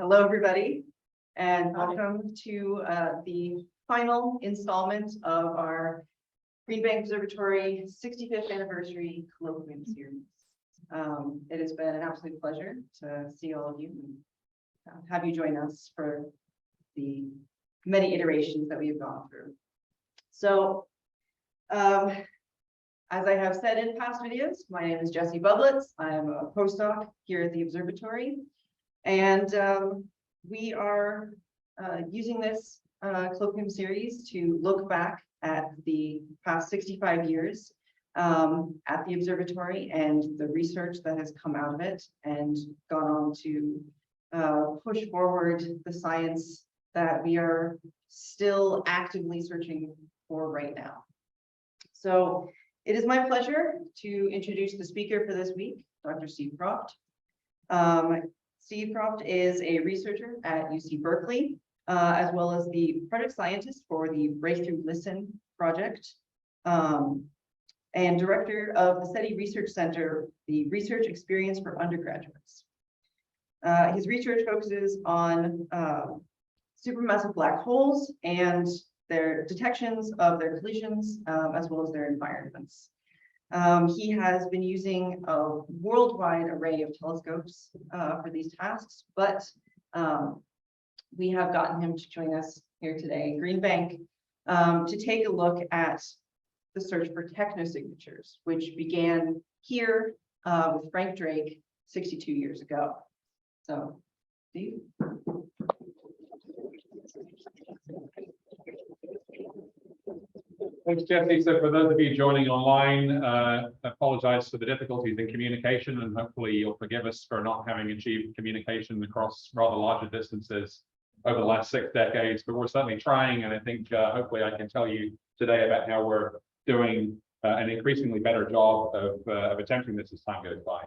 Hello, everybody, and welcome to the final installment of our Green Bank Observatory 65th anniversary colloquium series. It has been an absolute pleasure to see all of you and have you join us for the many iterations that we've gone through. So, as I have said in past videos, my name is Jessie Bublitz. I'm a postdoc here at the observatory, and we are using this colloquium series to look back at the past 65 years at the observatory and the research that has come out of it and gone on to push forward the science that we are still actively searching for right now. So it is my pleasure to introduce the speaker for this week, Dr. Steve Croft. Steve Croft is a researcher at UC Berkeley, as well as the project scientist for the Breakthrough Listen project, and director of the SETI Research Center, the Research Experience for Undergraduates. His research focuses on supermassive black holes and their detections of their collisions, as well as their environments. He has been using a worldwide array of telescopes for these tasks, but we have gotten him to join us here today, Green Bank, to take a look at the search for technosignatures, which began here with Frank Drake 62 years ago. So, Steve. Thanks, Jessie. So for those of you joining online, I apologize for the difficulties in communication, and hopefully you'll forgive us for not having achieved communication across rather larger distances over the last 6 decades, but we're certainly trying, and I think hopefully I can tell you today about how we're doing an increasingly better job of attempting this as time goes by.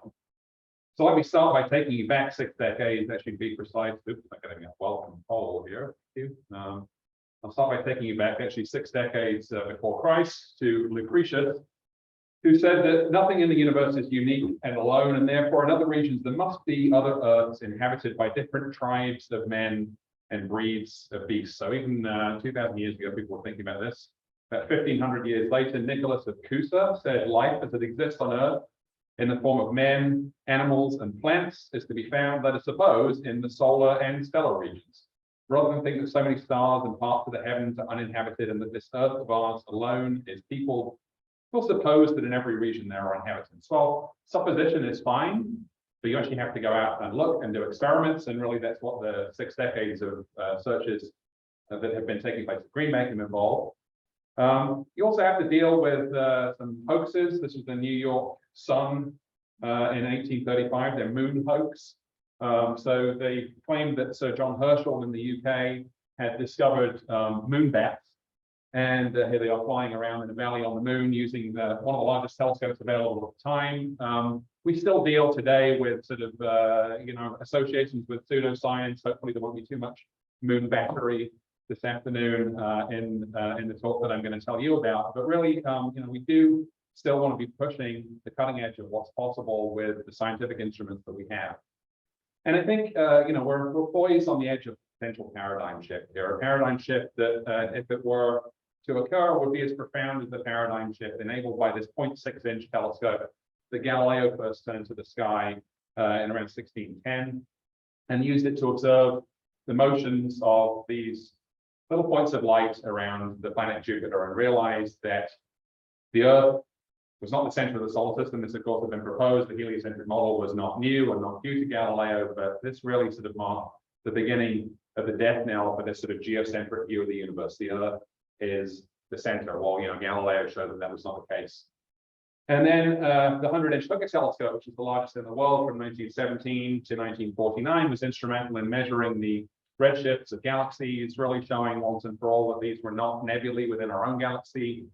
So let me start by taking you back 6 decades, actually to be precise. Oops, I'm getting a welcome poll here. I'll start by taking you back actually 6 decades before Christ to Lucretius, who said that nothing in the universe is unique and alone, and therefore in other regions there must be other Earths inhabited by different tribes of men and breeds of beasts. So even 2,000 years ago, people were thinking about this. About 1,500 years later, Nicholas of Cusa said life as it exists on Earth in the form of men, animals, and plants is to be found, let us suppose, in the solar and stellar regions. Rather than think that so many stars and parts of the heavens are uninhabited and that this Earth of ours alone is peopled, we'll suppose that in every region there are inhabitants. Well, supposition is fine, but you actually have to go out and look and do experiments, and really that's what the 6 decades of searches that have been taking place at Green Bank have involved. You also have to deal with some hoaxes. This was the New York Sun in 1835, their moon hoax. So they claimed that Sir John Herschel in the UK had discovered moon bats, and here they are flying around in a valley on the moon using one of the largest telescopes available at the time. We still deal today with sort of associations with pseudoscience. Hopefully there won't be too much moon battery this afternoon in the talk that I'm going to tell you about. But really, we do still want to be pushing the cutting edge of what's possible with the scientific instruments that we have. And I think, we're poised on the edge of potential paradigm shift here, a paradigm shift that, if it were to occur, would be as profound as the paradigm shift enabled by this 0.6-inch telescope that Galileo first turned to the sky in around 1610 and used it to observe the motions of these little points of light around the planet Jupiter and realized that the Earth was not the center of the solar system. This, of course, had been proposed. The heliocentric model was not new and not due to Galileo, but this really sort of marked the beginning of the death knell for this sort of geocentric view of the universe. The Earth is the center. Well, Galileo showed that that was not the case. And then the 100-inch Hooker telescope, which is the largest in the world from 1917 to 1949, was instrumental in measuring the redshifts of galaxies, really showing once and for all that these were not nebulae within our own galaxy,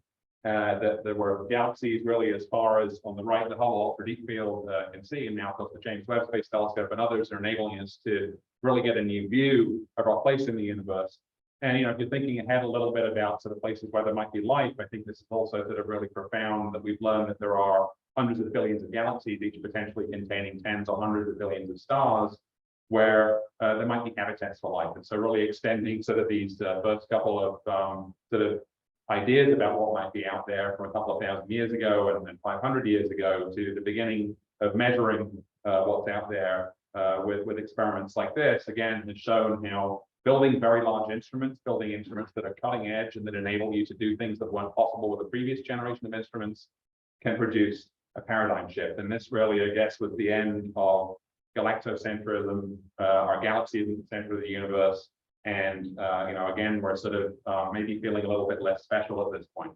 that there were galaxies really as far as on the right, the Hubble Ultra Deep Field can see, and now of course the James Webb Space Telescope and others are enabling us to really get a new view of our place in the universe. And if you're thinking ahead a little bit about sort of places where there might be life, I think this is also sort of really profound that we've learned that there are hundreds of billions of galaxies, each potentially containing tens or hundreds of billions of stars, where there might be habitats for life. And so really extending sort of these first couple of sort of ideas about what might be out there from a couple of thousand years ago and then 500 years ago to the beginning of measuring what's out there with experiments like this, again, has shown how building very large instruments, building instruments that are cutting edge and that enable you to do things that weren't possible with the previous generation of instruments can produce a paradigm shift. And this really, I guess, was the end of galactocentrism. Our galaxy is at the center of the universe. And, again, we're sort of maybe feeling a little bit less special at this point.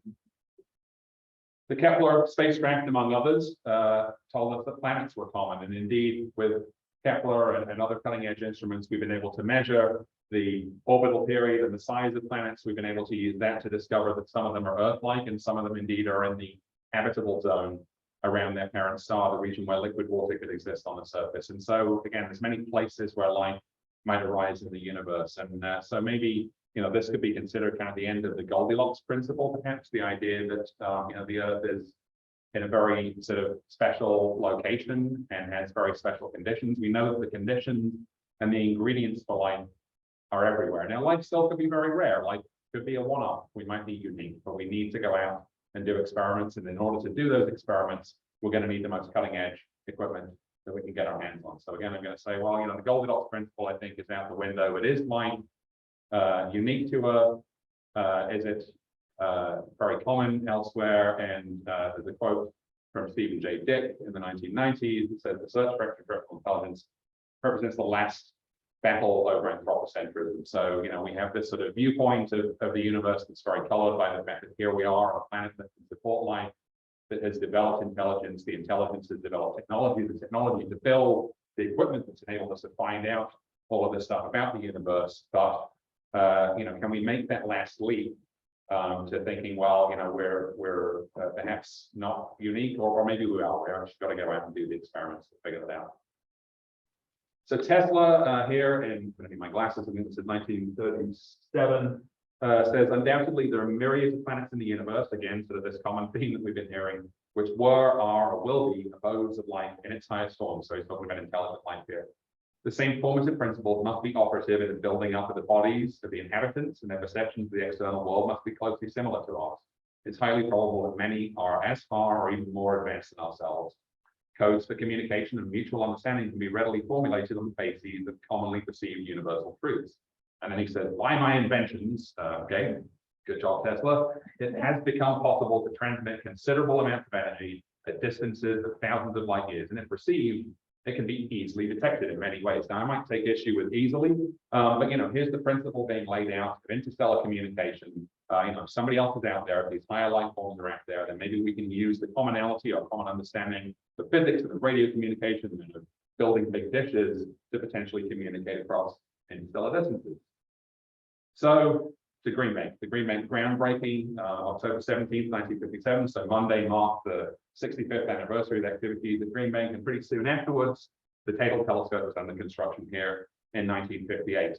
The Kepler spacecraft, among others, told us that planets were common. And indeed, with Kepler and other cutting-edge instruments, we've been able to measure the orbital period and the size of planets. We've been able to use that to discover that some of them are Earth-like and some of them indeed are in the habitable zone around their parent star, the region where liquid water could exist on the surface. And so, again, there's many places where life might arise in the universe. And so maybe, this could be considered kind of the end of the Goldilocks principle, perhaps, the idea that, the Earth is in a very sort of special location and has very special conditions. We know that the conditions and the ingredients for life are everywhere. Now, life still could be very rare. Life could be a one-off. We might be unique, but we need to go out and do experiments. And in order to do those experiments, we're going to need the most cutting-edge equipment that we can get our hands on. So again, I'm going to say, well, the Goldilocks principle, I think, is out the window. It is life unique to Earth? Is it very common elsewhere? And there's a quote from Stephen J. Dick in the 1990s that says the search for extraterrestrial intelligence represents the last battle over anthropocentrism. So, we have this sort of viewpoint of the universe that's very colored by the fact that here we are on a planet that can support life, that has developed intelligence. The intelligence has developed technology, the technology to build the equipment that's enabled us to find out all of this stuff about the universe. But, can we make that last leap to thinking, well, we're perhaps not unique, or maybe we are. We've just got to go out and do the experiments to figure that out. So Tesla here, and going to be my glasses, I think this is 1937, says undoubtedly there are myriads of planets in the universe, again, sort of this common theme that we've been hearing, which were, are, or will be abodes of life in its highest form. So he's talking about intelligent life here. The same formative principles must be operative in the building up of the bodies of the inhabitants, and their perceptions of the external world must be closely similar to ours. It's highly probable that many are as far or even more advanced than ourselves. Codes for communication and mutual understanding can be readily formulated on the bases of commonly perceived universal truths. And then he says, by my inventions, okay, good job, Tesla, it has become possible to transmit considerable amounts of energy at distances of thousands of light years. And if received, it can be easily detected in many ways. Now, I might take issue with easily, but here's the principle being laid out of interstellar communication. If somebody else is out there, if these higher life forms are out there, then maybe we can use the commonality or common understanding of physics and of radio communication and of building big dishes to potentially communicate across interstellar distances. So the Green Bank groundbreaking, October 17th, 1957. So Monday marked the 65th anniversary of the activities at Green Bank, and pretty soon afterwards, the Taylor telescope was under construction here in 1958.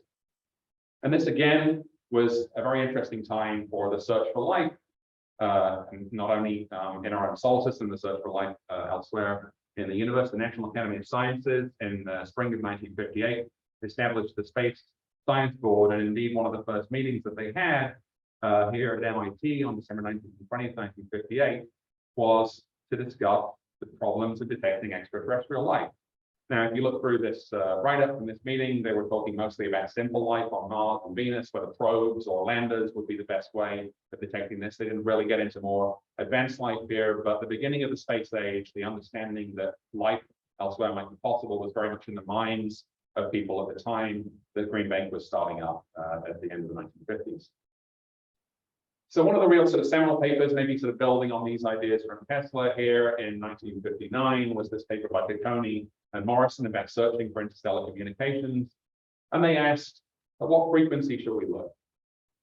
And this again was a very interesting time for the search for life, not only in our own solar system, the search for life elsewhere in the universe. The National Academy of Sciences in the spring of 1958 established the Space Science Board, and indeed one of the first meetings that they had here at MIT on December 19th and 20th, 1958, was to discuss the problems of detecting extraterrestrial life. Now, if you look through this write-up from this meeting, they were talking mostly about simple life on Mars and Venus, whether probes or landers would be the best way of detecting this. They didn't really get into more advanced life here, but the beginning of the space age, the understanding that life elsewhere might be possible was very much in the minds of people at the time that Green Bank was starting up at the end of the 1950s. So one of the real sort of seminal papers, maybe sort of building on these ideas from Tesla here in 1959, was this paper by Piccone and Morrison about searching for interstellar communications. And they asked, at what frequency should we look?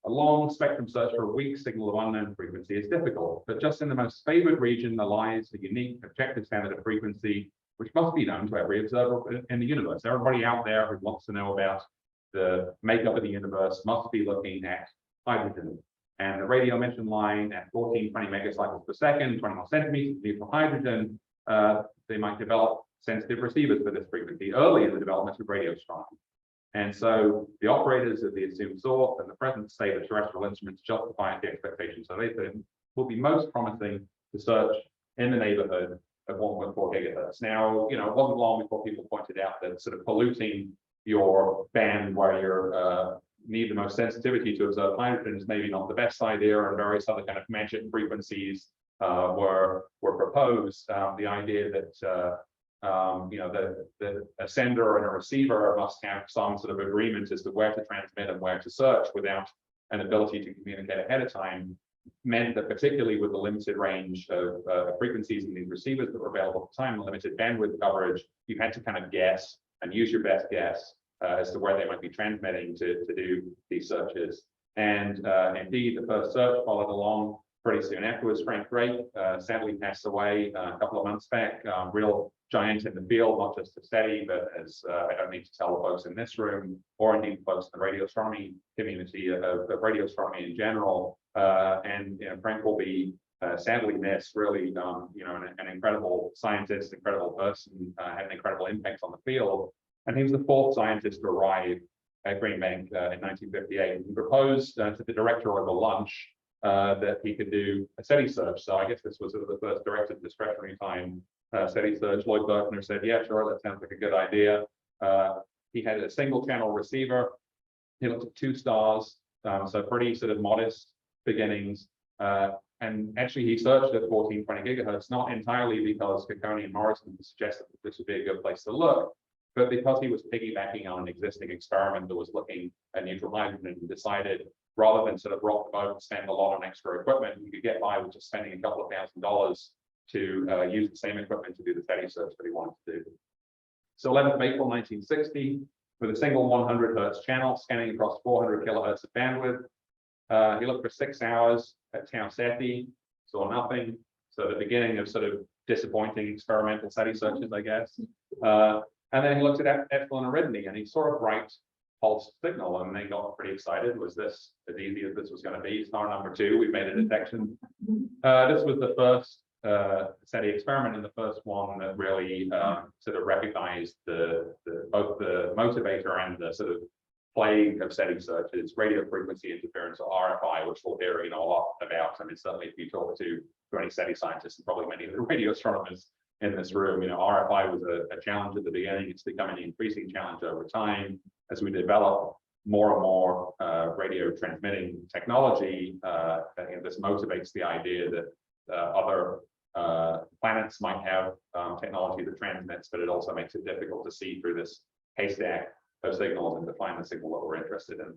A long spectrum search for a weak signal of unknown frequency is difficult, but just in the most favored region there lies the unique objective standard of frequency, which must be known to every observer in the universe. Everybody out there who wants to know about the makeup of the universe must be looking at hydrogen. And the radio emission line at 1420 megacycles per second, 21 centimeters of neutral hydrogen, they might develop sensitive receivers for this frequency early in the development of radio astronomy. And so the operators of the assumed source and the present state of terrestrial instruments justify the expectation. So they said it will be most promising to search in the neighborhood of 1.4 gigahertz. Now, it wasn't long before people pointed out that sort of polluting your band where you need the most sensitivity to observe hydrogen is maybe not the best idea, and various other kind of magic frequencies were proposed. The idea that that a sender and a receiver must have some sort of agreement as to where to transmit and where to search without an ability to communicate ahead of time meant that, particularly with the limited range of frequencies in these receivers that were available at the time, the limited bandwidth coverage, you had to kind of guess and use your best guess as to where they might be transmitting to do these searches. And indeed, the first search followed along pretty soon afterwards. Frank Drake sadly passed away a couple of months back, real giant in the field, not just of SETI, but as I don't need to tell the folks in this room, or indeed folks in the radio astronomy community of radio astronomy in general. And Frank will be sadly missed. Really, an incredible scientist, incredible person, had an incredible impact on the field. And he was the fourth scientist to arrive at Green Bank in 1958. He proposed to the director of a lunch that he could do a SETI search. So I guess this was sort of the first directed discretionary time SETI search. Lloyd Berkner said, yeah, sure, that sounds like a good idea. He had a single channel receiver. He looked at 2 stars, so pretty sort of modest beginnings. And actually he searched at 1420 gigahertz, not entirely because Cocconi and Morrison suggested that this would be a good place to look, but because he was piggybacking on an existing experiment that was looking at neutral hydrogen, and decided rather than sort of rock the boat and spend a lot on extra equipment, you could get by with just spending a couple of $1,000s to use the same equipment to do the SETI search that he wanted to do. So 11th of April 1960, with a single 100 hertz channel scanning across 400 kilohertz of bandwidth, he looked for 6 hours at Tau SETI, saw nothing. So the beginning of sort of disappointing experimental SETI searches, I guess. And then he looked at epsilon aridity, and he saw a bright pulse signal, and they got pretty excited. Was this as easy as this was going to be? Star number 2, we've made a detection. This was the first SETI experiment, and the first one that really sort of recognized both the motivator and the sort of plague of SETI searches, radio frequency interference, or RFI, which we'll hear a lot about. I mean, certainly if you talk to any SETI scientists and probably many of the radio astronomers in this room, RFI was a challenge at the beginning. It's becoming an increasing challenge over time as we develop more and more radio transmitting technology. This motivates the idea that other planets might have technology that transmits, but it also makes it difficult to see through this haystack of signals and to find the signal that we're interested in.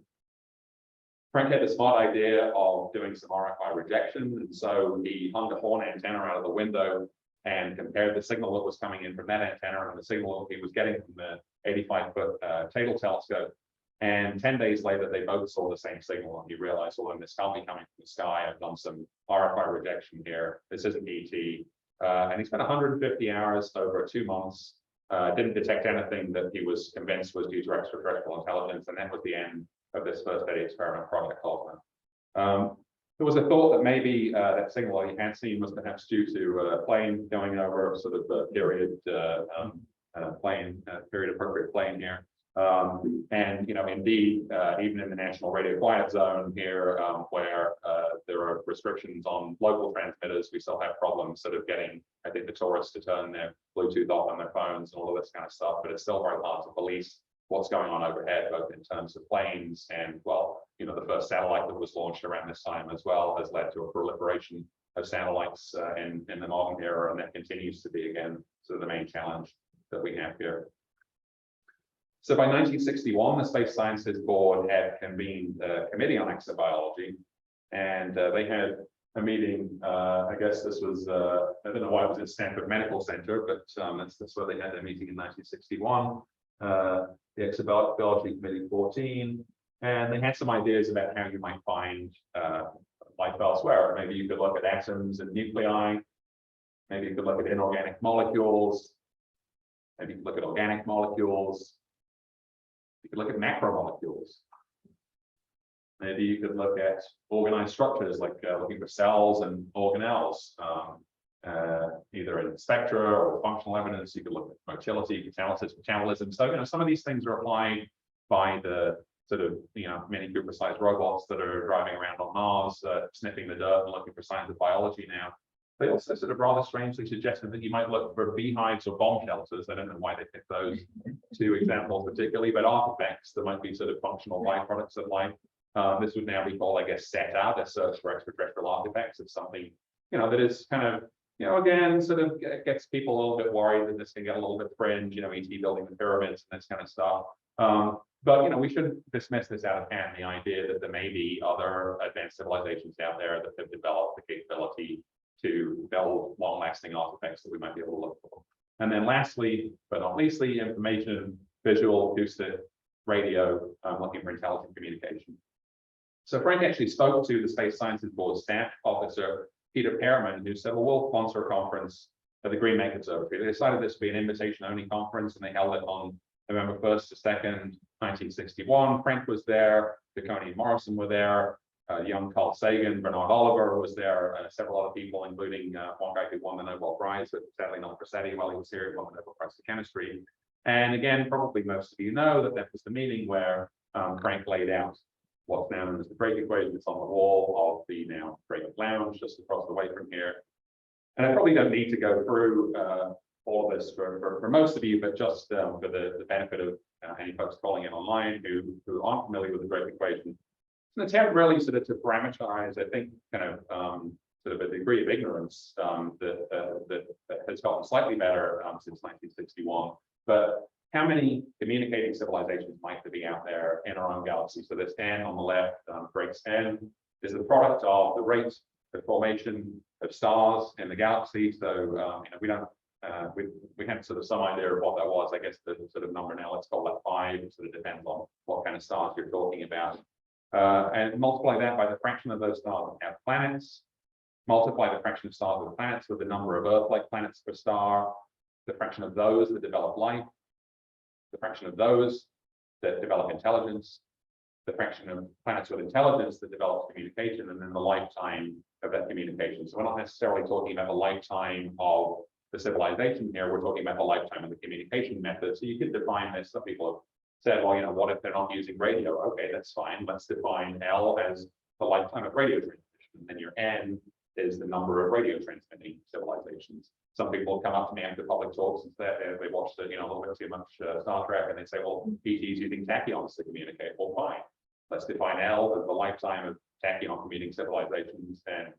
Frank had the smart idea of doing some RFI rejection, and so he hung a horn antenna out of the window and compared the signal that was coming in from that antenna and the signal he was getting from the 85-foot Tagle telescope. And 10 days later, they both saw the same signal, and he realized, well, this can't be coming from the sky. I've done some RFI rejection here. This isn't ET. And he spent 150 hours over 2 months, didn't detect anything that he was convinced was due to extraterrestrial intelligence, and that was the end of this first SETI experiment, Project Ozma. There was a thought that maybe that signal he had seen was perhaps due to a plane going over sort of a period appropriate plane here. And indeed, even in the National Radio Quiet Zone here, where there are restrictions on local transmitters, we still have problems sort of getting, I think, the tourists to turn their Bluetooth off on their phones and all of this kind of stuff. But it's still very hard to police what's going on overhead, both in terms of planes and, well, the first satellite that was launched around this time as well has led to a proliferation of satellites in the modern era, and that continues to be, again, sort of the main challenge that we have here. So by 1961, the Space Sciences Board had convened a committee on exobiology, and they had a meeting. I guess this was, I don't know why it was at Stanford Medical Center, but that's where they had their meeting in 1961. The Exobiology Committee 14, and they had some ideas about how you might find life elsewhere. Maybe you could look at atoms and nuclei. Maybe you could look at inorganic molecules. Maybe you could look at organic molecules. You could look at macromolecules. Maybe you could look at organized structures, like looking for cells and organelles. either in spectra or functional evidence. You could look at motility, catalysis, metabolism. So, some of these things are applied by the sort of, Mini Cooper-sized robots that are driving around on Mars, sniffing the dirt and looking for signs of biology now. They also sort of rather strangely suggested that you might look for beehives or bomb shelters. I don't know why they picked those two examples particularly, but artifacts that might be sort of functional byproducts of life. This would now be called, I guess, SETI, the search for extraterrestrial artifacts. It's something, that is kind of, again, sort of gets people a little bit worried that this can get a little bit fringe, ET building the pyramids and this kind of stuff. But, we shouldn't dismiss this out of hand, the idea that there may be other advanced civilizations out there that have developed the capability to build long-lasting artifacts that we might be able to look for. And then lastly, but not leastly, information, visual, acoustic, radio, looking for intelligent communication. So Frank actually spoke to the Space Sciences Board staff officer, Peter Pearman, who said, well, we'll sponsor a conference at the Green Bank Observatory. They decided this to be an invitation-only conference, and they held it on November 1st to 2nd, 1961. Frank was there, Decone and Morrison were there, young Carl Sagan, Bernard Oliver was there, several other people, including one guy who won the Nobel Prize, but sadly not for SETI while he was here, he won the Nobel Prize for Chemistry. And again, probably most of you know that was the meeting where Frank laid out what's now known as the Drake equation. It's on the wall of the now Drake Lounge, just across the way from here. And I probably don't need to go through all of this for most of you, but just for the benefit of any folks calling in online who aren't familiar with the Drake equation. It's an attempt really sort of to parameterize, I think, kind of sort of a degree of ignorance that has gotten slightly better since 1961. But how many communicating civilizations might there be out there in our own galaxy? So this N on the left, Drake's N, is the product of the rate of formation of stars in the galaxy. So we don't we have sort of some idea of what that was. I guess the sort of number now, let's call that 5. It sort of depends on what kind of stars you're talking about. And multiply that by the fraction of those stars that have planets. Multiply the fraction of stars with planets with the number of Earth-like planets per star. The fraction of those that develop life. The fraction of those that develop intelligence. The fraction of planets with intelligence that develops communication, and then the lifetime of that communication. So we're not necessarily talking about the lifetime of the civilization here. We're talking about the lifetime of the communication method. So you could define this. Some people have said, well, what if they're not using radio? Okay, that's fine. Let's define L as the lifetime of radio transmission. And your N is the number of radio transmitting civilizations. Some people come up to me after public talks and say they watched a little bit too much Star Trek, and they say, well, ET's using tachyons to communicate. Well, fine. Let's define L as the lifetime of tachyon commuting civilizations, and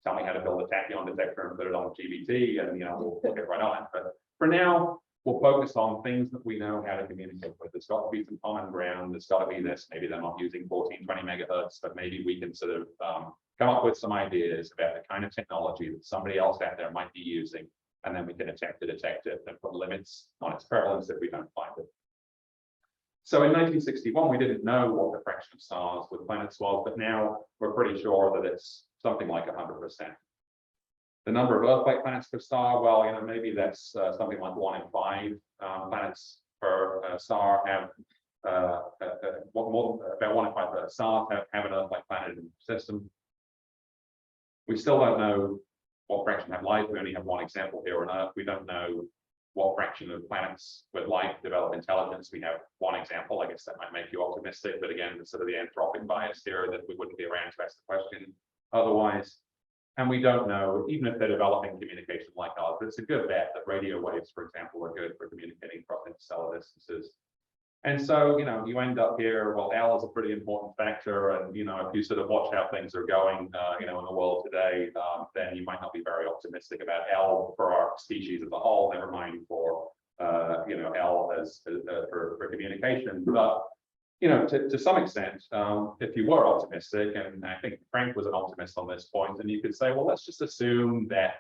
tell me how to build a tachyon detector and put it on GBT, and we'll get right on it. But for now, we'll focus on things that we know how to communicate with. There's got to be some common ground. There's got to be this. Maybe they're not using 1420 megahertz, but maybe we can sort of come up with some ideas about the kind of technology that somebody else out there might be using, and then we can attempt to detect it and put limits on its prevalence if we don't find it. So in 1961, we didn't know what the fraction of stars with planets was, but now we're pretty sure that it's something like 100%. The number of Earth-like planets per star, well, maybe that's something like 1 in 5 planets per star have about 1 in 5 stars have an Earth-like planet in the system. We still don't know what fraction have life. We only have one example here on Earth. We don't know what fraction of planets with life develop intelligence. We have one example. I guess that might make you optimistic, but again, it's sort of the anthropic bias here that we wouldn't be around to ask the question otherwise. And we don't know, even if they're developing communication like ours, it's a good bet that radio waves, for example, are good for communicating across interstellar distances. And so, you end up here, well, L is a pretty important factor. And, if you sort of watch how things are going, in the world today, then you might not be very optimistic about L for our species as a whole, never mind for, L as for communication. But, to some extent, if you were optimistic, and I think Frank was an optimist on this point, then you could say, well, let's just assume that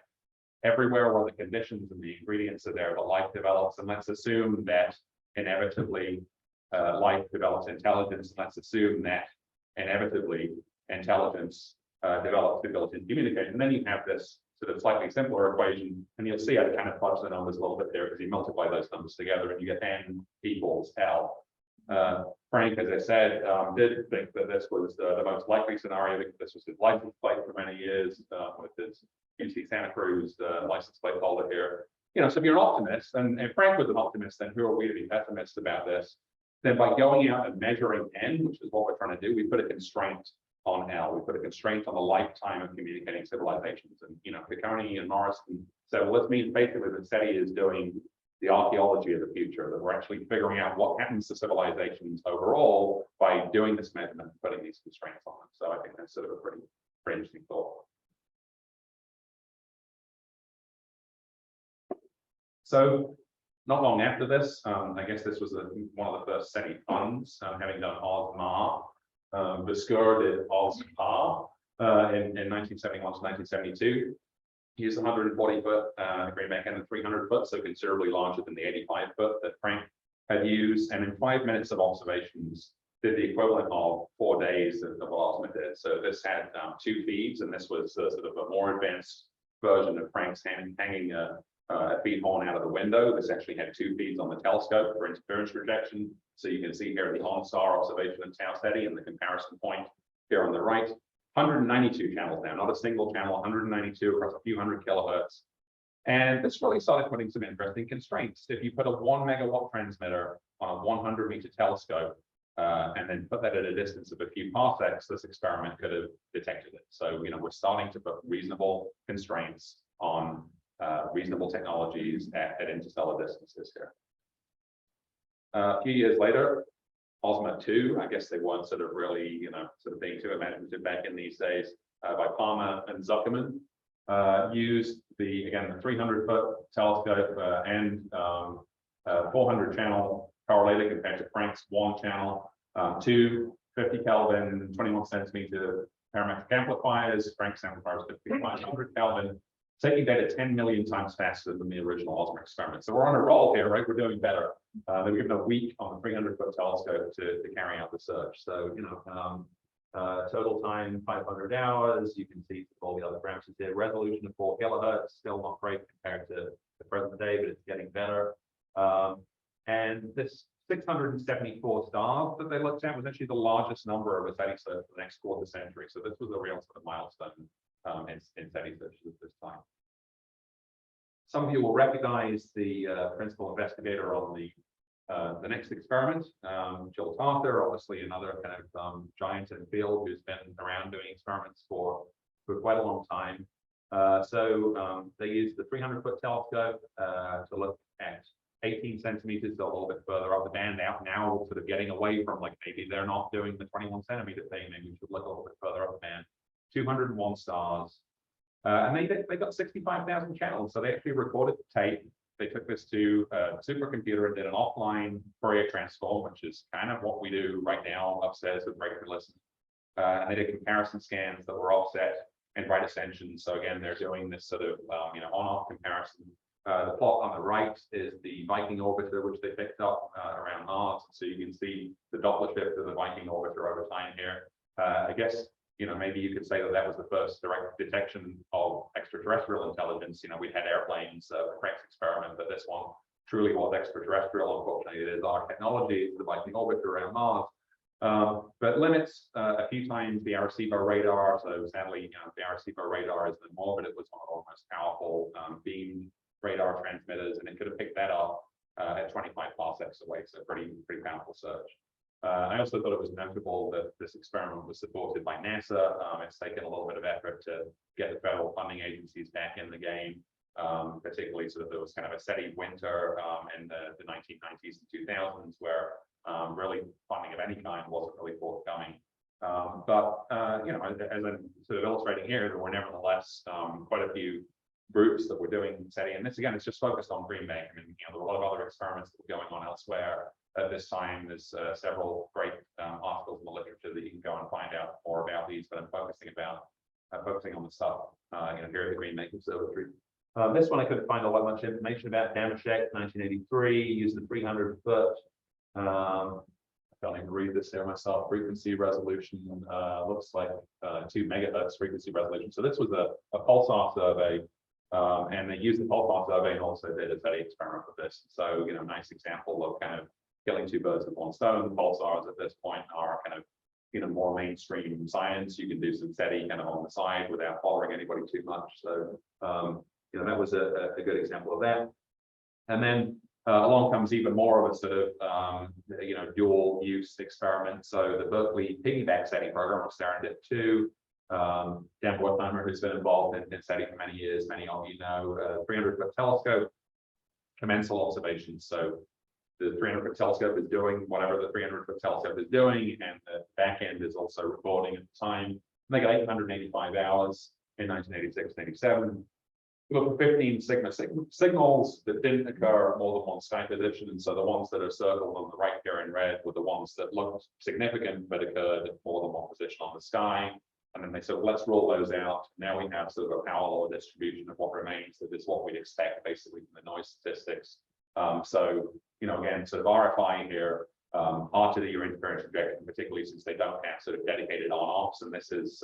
everywhere where the conditions and the ingredients are there, the life develops, and let's assume that inevitably life develops intelligence, and let's assume that inevitably intelligence develops the ability to communicate. And then you have this sort of slightly simpler equation, and you'll see I kind of fudge the numbers a little bit there because you multiply those numbers together and you get N equals L. Frank, as I said, did think that this was the most likely scenario because this was his life for many years with his UC Santa Cruz license plate holder here. You know, so if you're an optimist, and if Frank was an optimist, then who are we to be pessimists about this? Then by going out and measuring N, which is what we're trying to do, we put a constraint on L. We put a constraint on the lifetime of communicating civilizations. And, you know, Piccone and Morrison said, well, this means basically that SETI is doing the archaeology of the future, that we're actually figuring out what happens to civilizations overall by doing this measurement and putting these constraints on them. So I think that's sort of a pretty interesting thought. So not long after this, I guess this was one of the first SETI funds, having done Ozma, Viscur did Ozma in 1971 to 1972. He used 140-foot Green Bank and 300-foot, so considerably larger than the 85-foot that Frank had used. And in 5 minutes of observations, did the equivalent of 4 days of what Ozma did. So this had 2 feeds, and this was sort of a more advanced version of Frank's hanging a feed horn out of the window. This actually had 2 feeds on the telescope for interference rejection. So you can see here the on-star observation of Tau SETI and the comparison point here on the right. 192 channels now, not a single channel, 192 across a few hundred kilohertz. And this really started putting some interesting constraints. If you put a 1 megawatt transmitter on a 100-meter telescope, and then put that at a distance of a few parsecs, this experiment could have detected it. So, you know, we're starting to put reasonable constraints on reasonable technologies at interstellar distances here. A few years later, Ozma 2, I guess they weren't sort of really, you know, sort of being too imaginative back in these days, by Palmer and Zuckerman, used again, the 300-foot telescope and 400 channel correlator compared to Frank's 1 channel, 2 50 Kelvin, 21 centimeter parametric amplifiers. Frank's amplifiers 500 Kelvin, taking data 10 million times faster than the original Ozma experiment. So we're on a roll here, right? We're doing better. They were given a week on the 300-foot telescope to carry out the search. So, you know, total time 500 hours. You can see all the other parameters here. Resolution of 4 kilohertz, still not great compared to the present day, but it's getting better. And this 674 stars that they looked at was actually the largest number of a SETI search for the next quarter century. So this was a real sort of milestone in SETI searches at this time. Some of you will recognize the principal investigator on the next experiment, Jill Tarter, obviously another kind of giant in the field who's been around doing experiments for quite a long time. So they used the 300-foot telescope to look at 18 centimeters, so a little bit further up the band. Now sort of getting away from, like, maybe they're not doing the 21 centimeter thing, maybe we should look a little bit further up the band. 201 stars. And they got 65,000 channels. So they actually recorded the tape. They took this to a supercomputer and did an offline Fourier transform, which is kind of what we do right now upstairs with Breakthrough Listen. And they did comparison scans that were offset and right ascension. So again, they're doing this sort of you know, on-off comparison. The plot on the right is the Viking orbiter, which they picked up around Mars. So you can see the Doppler shift of the Viking orbiter over time here. I guess, you know, maybe you could say that that was the first direct detection of extraterrestrial intelligence. You know, we'd had airplanes for Frank's experiment, but this one truly was extraterrestrial. Unfortunately, it is our technology, it's the Viking orbiter around Mars. But limits a few times the Arecibo radar. So sadly, you know, the Arecibo radar is no more, but it was one of the most powerful beam radar transmitters, and it could have picked that up at 25 parsecs away. So pretty powerful search. I also thought it was notable that this experiment was supported by NASA. It's taken a little bit of effort to get the federal funding agencies back in the game, particularly sort of there was kind of a SETI winter in the 1990s and 2000s where really funding of any kind wasn't really forthcoming. But you know, as I'm sort of illustrating here, there were nevertheless quite a few groups that were doing SETI, and this again is just focused on Green Bank. I mean, you know, there were a lot of other experiments that were going on elsewhere at this time. There's several great articles in the literature that you can go and find out more about these, but I'm focusing on the stuff you know, here at the Green Bank Observatory. This one I couldn't find a lot much information about. Damashek, 1983, used the 300-foot. I can't even read this there myself. Frequency resolution looks like 2 megahertz frequency resolution. So this was a pulsar survey. And they used the pulsar survey and also did a SETI experiment with this. So, you know, nice example of kind of killing 2 birds with 1 stone. The pulsars at this point are kind of more mainstream science. You can do some SETI kind of on the side without bothering anybody too much. So, that was a good example of that. And then along comes even more of a sort of, dual use experiment. So the Berkeley piggyback SETI program, or SERENDIP 2, Dan Wertheimer, who's been involved in SETI for many years, many of you know, 300-foot telescope, commensal observations. So the 300-foot telescope is doing whatever the 300-foot telescope is doing, and the back end is also recording at the time. And they got 885 hours in 1986 and 87. Look for 15 signals that didn't occur more than one sky position, and so the ones that are circled on the right here in red were the ones that looked significant but occurred at more than one position on the sky. And then they said, well, let's roll those out. Now we have sort of a power law distribution of what remains. That is what we'd expect basically from the noise statistics. So, again, sort of RFI here, hard to do your interference rejection, particularly since they don't have sort of dedicated on-offs. And this is,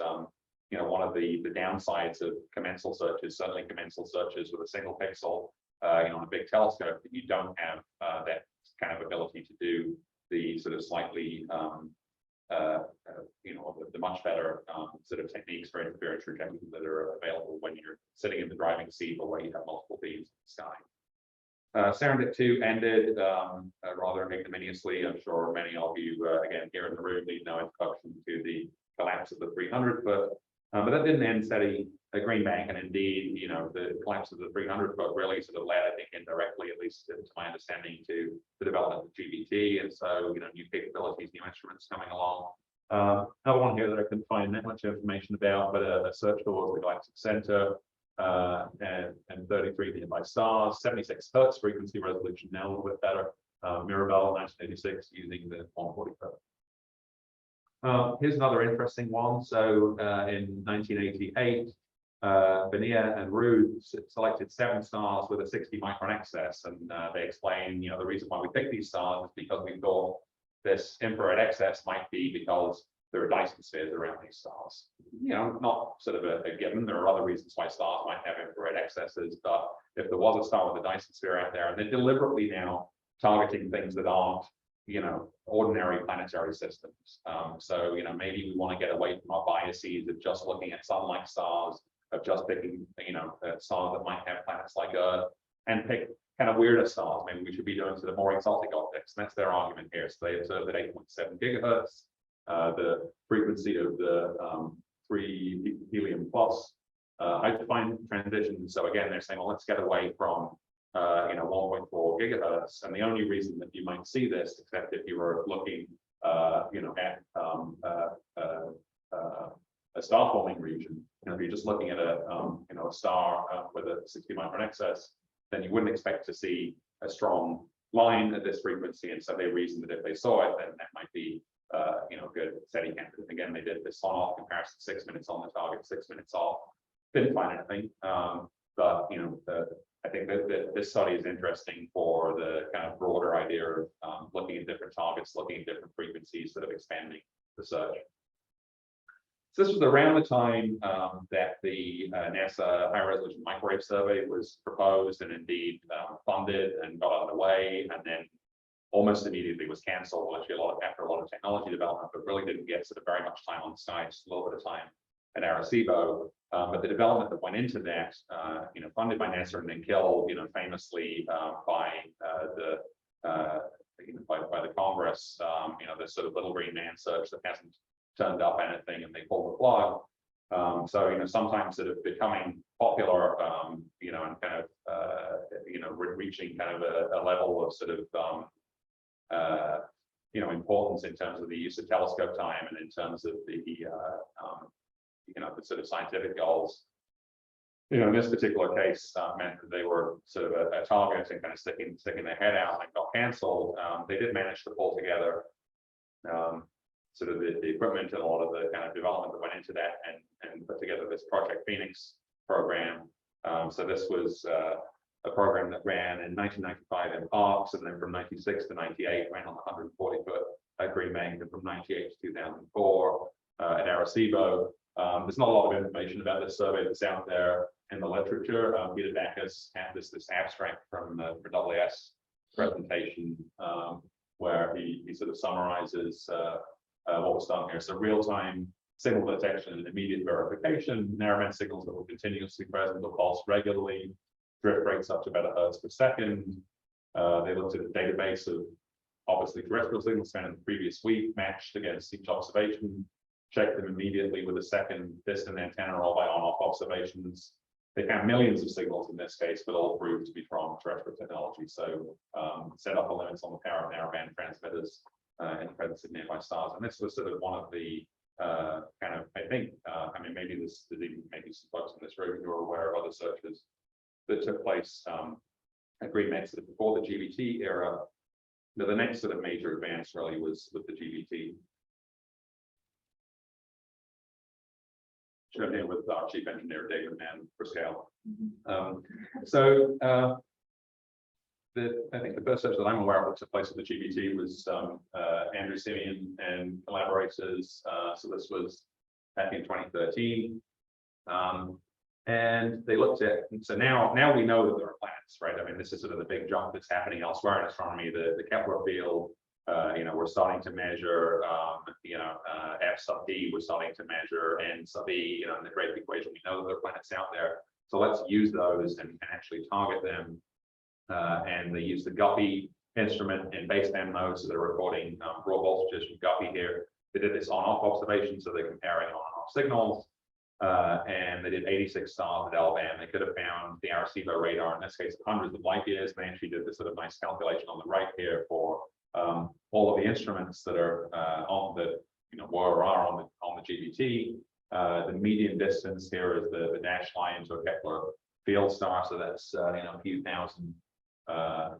one of the downsides of commensal searches, certainly commensal searches with a single pixel, on a big telescope, that you don't have that kind of ability to do the sort of slightly, the much better sort of techniques for interference rejection that are available when you're sitting in the driving seat or where you have multiple beams in the sky. SERENDIP 2 ended rather ignominiously. I'm sure many of you, again, here in the room, need no introduction to the collapse of the 300-foot. But that didn't end SETI at Green Bank, and indeed, the collapse of the 300-foot really sort of led, I think, indirectly, at least to my understanding, to the development of GBT, and so new capabilities, new instruments coming along. Another one here that I couldn't find that much information about, but a search towards the galactic center, and 33 nearby stars, 76 hertz frequency resolution, now a little bit better. Mirabel 1986 using the 140 foot. Here's another interesting one. So in 1988, Bonilla and Rude selected 7 stars with a 60 micron excess, and they explain, the reason why we picked these stars is because we thought this infrared excess might be because there are Dyson spheres around these stars. Not sort of a given. There are other reasons why stars might have infrared excesses, but if there was a star with a Dyson sphere out there, and they're deliberately now targeting things that aren't, ordinary planetary systems. So, maybe we want to get away from our biases of just looking at sun-like stars, of just picking, stars that might have planets like Earth, and pick kind of weirder stars. Maybe we should be doing sort of more exotic optics. And that's their argument here. So they observed at 8.7 gigahertz, the frequency of the 3 helium plus hyperfine transition. So again, they're saying, well, let's get away from 1.4 gigahertz. And the only reason that you might see this, except if you were looking, at a star forming region, if you're just looking at a star with a 60 micron excess, then you wouldn't expect to see a strong line at this frequency. And so they reasoned that if they saw it, then that might be, good SETI candidate. Again, they did this on-off comparison, 6 minutes on the target, 6 minutes off. Didn't find anything, but I think that this study is interesting for the kind of broader idea of looking at different targets, looking at different frequencies, sort of expanding the search. So this was around the time that the NASA High Resolution Microwave Survey was proposed and indeed funded and got underway, and then almost immediately was canceled, actually after a lot of technology development, but really didn't get sort of very much time on the side, just a little bit of time at Arecibo. But the development that went into that, funded by NASA and then killed, famously by the Congress, this sort of little green man search that hasn't turned up anything, and they pulled the plug. So sometimes sort of becoming popular, and kind of reaching kind of a level of sort of importance in terms of the use of telescope time and in terms of the the sort of scientific goals. In this particular case, meant that they were sort of a target and kind of sticking their head out and got cancelled. They did manage to pull together sort of the equipment and a lot of the kind of development that went into that, and put together this Project Phoenix program. So this was a program that ran in 1995 in ARCS, and then from 96 to 98 ran on the 140 foot at Green Bank, and from 98 to 2004 at Arecibo. There's not a lot of information about this survey that's out there in the literature. Peter Backus had this abstract from the AAS presentation where he sort of summarizes what was done here. So real-time signal detection and immediate verification, narrowband signals that were continuously present or pulsed regularly, drift rates up to about 1 hertz per second. They looked at a database of obviously terrestrial signals found in the previous week, matched against each observation, checked them immediately with a second distant antenna or by on-off observations. They found millions of signals in this case, but all proved to be from terrestrial technology. So set up the limits on the power of narrowband transmitters in the presence of nearby stars. And this was sort of one of the kind of, I think, I mean, maybe there's even maybe some folks in this room who are aware of other searches that took place at Green Bank sort of before the GBT era. The next sort of major advance really was with the GBT. Shown here with our chief engineer, David Mann, for scale. I think the first search that I'm aware of that took place at the GBT was Andrew Simeon and collaborators. So this was back in 2013. And they looked at, so now we know that there are planets, right? I mean, this is sort of the big jump that's happening elsewhere in astronomy. The Kepler field, we're starting to measure, F sub D, we're starting to measure N sub E, in the Drake equation. We know that there are planets out there. So let's use those and actually target them. And they use the Guppy instrument in baseband mode. So they're recording raw voltages from Guppy here. They did this on-off observation, so they're comparing on and off signals. And they did 86 stars at L-band. They could have found the Arecibo radar, in this case, hundreds of light years. And they actually did this sort of nice calculation on the right here for all of the instruments that are on the, were or are on the GBT. The median distance here is the dashed line to a Kepler field star. So that's, a few thousand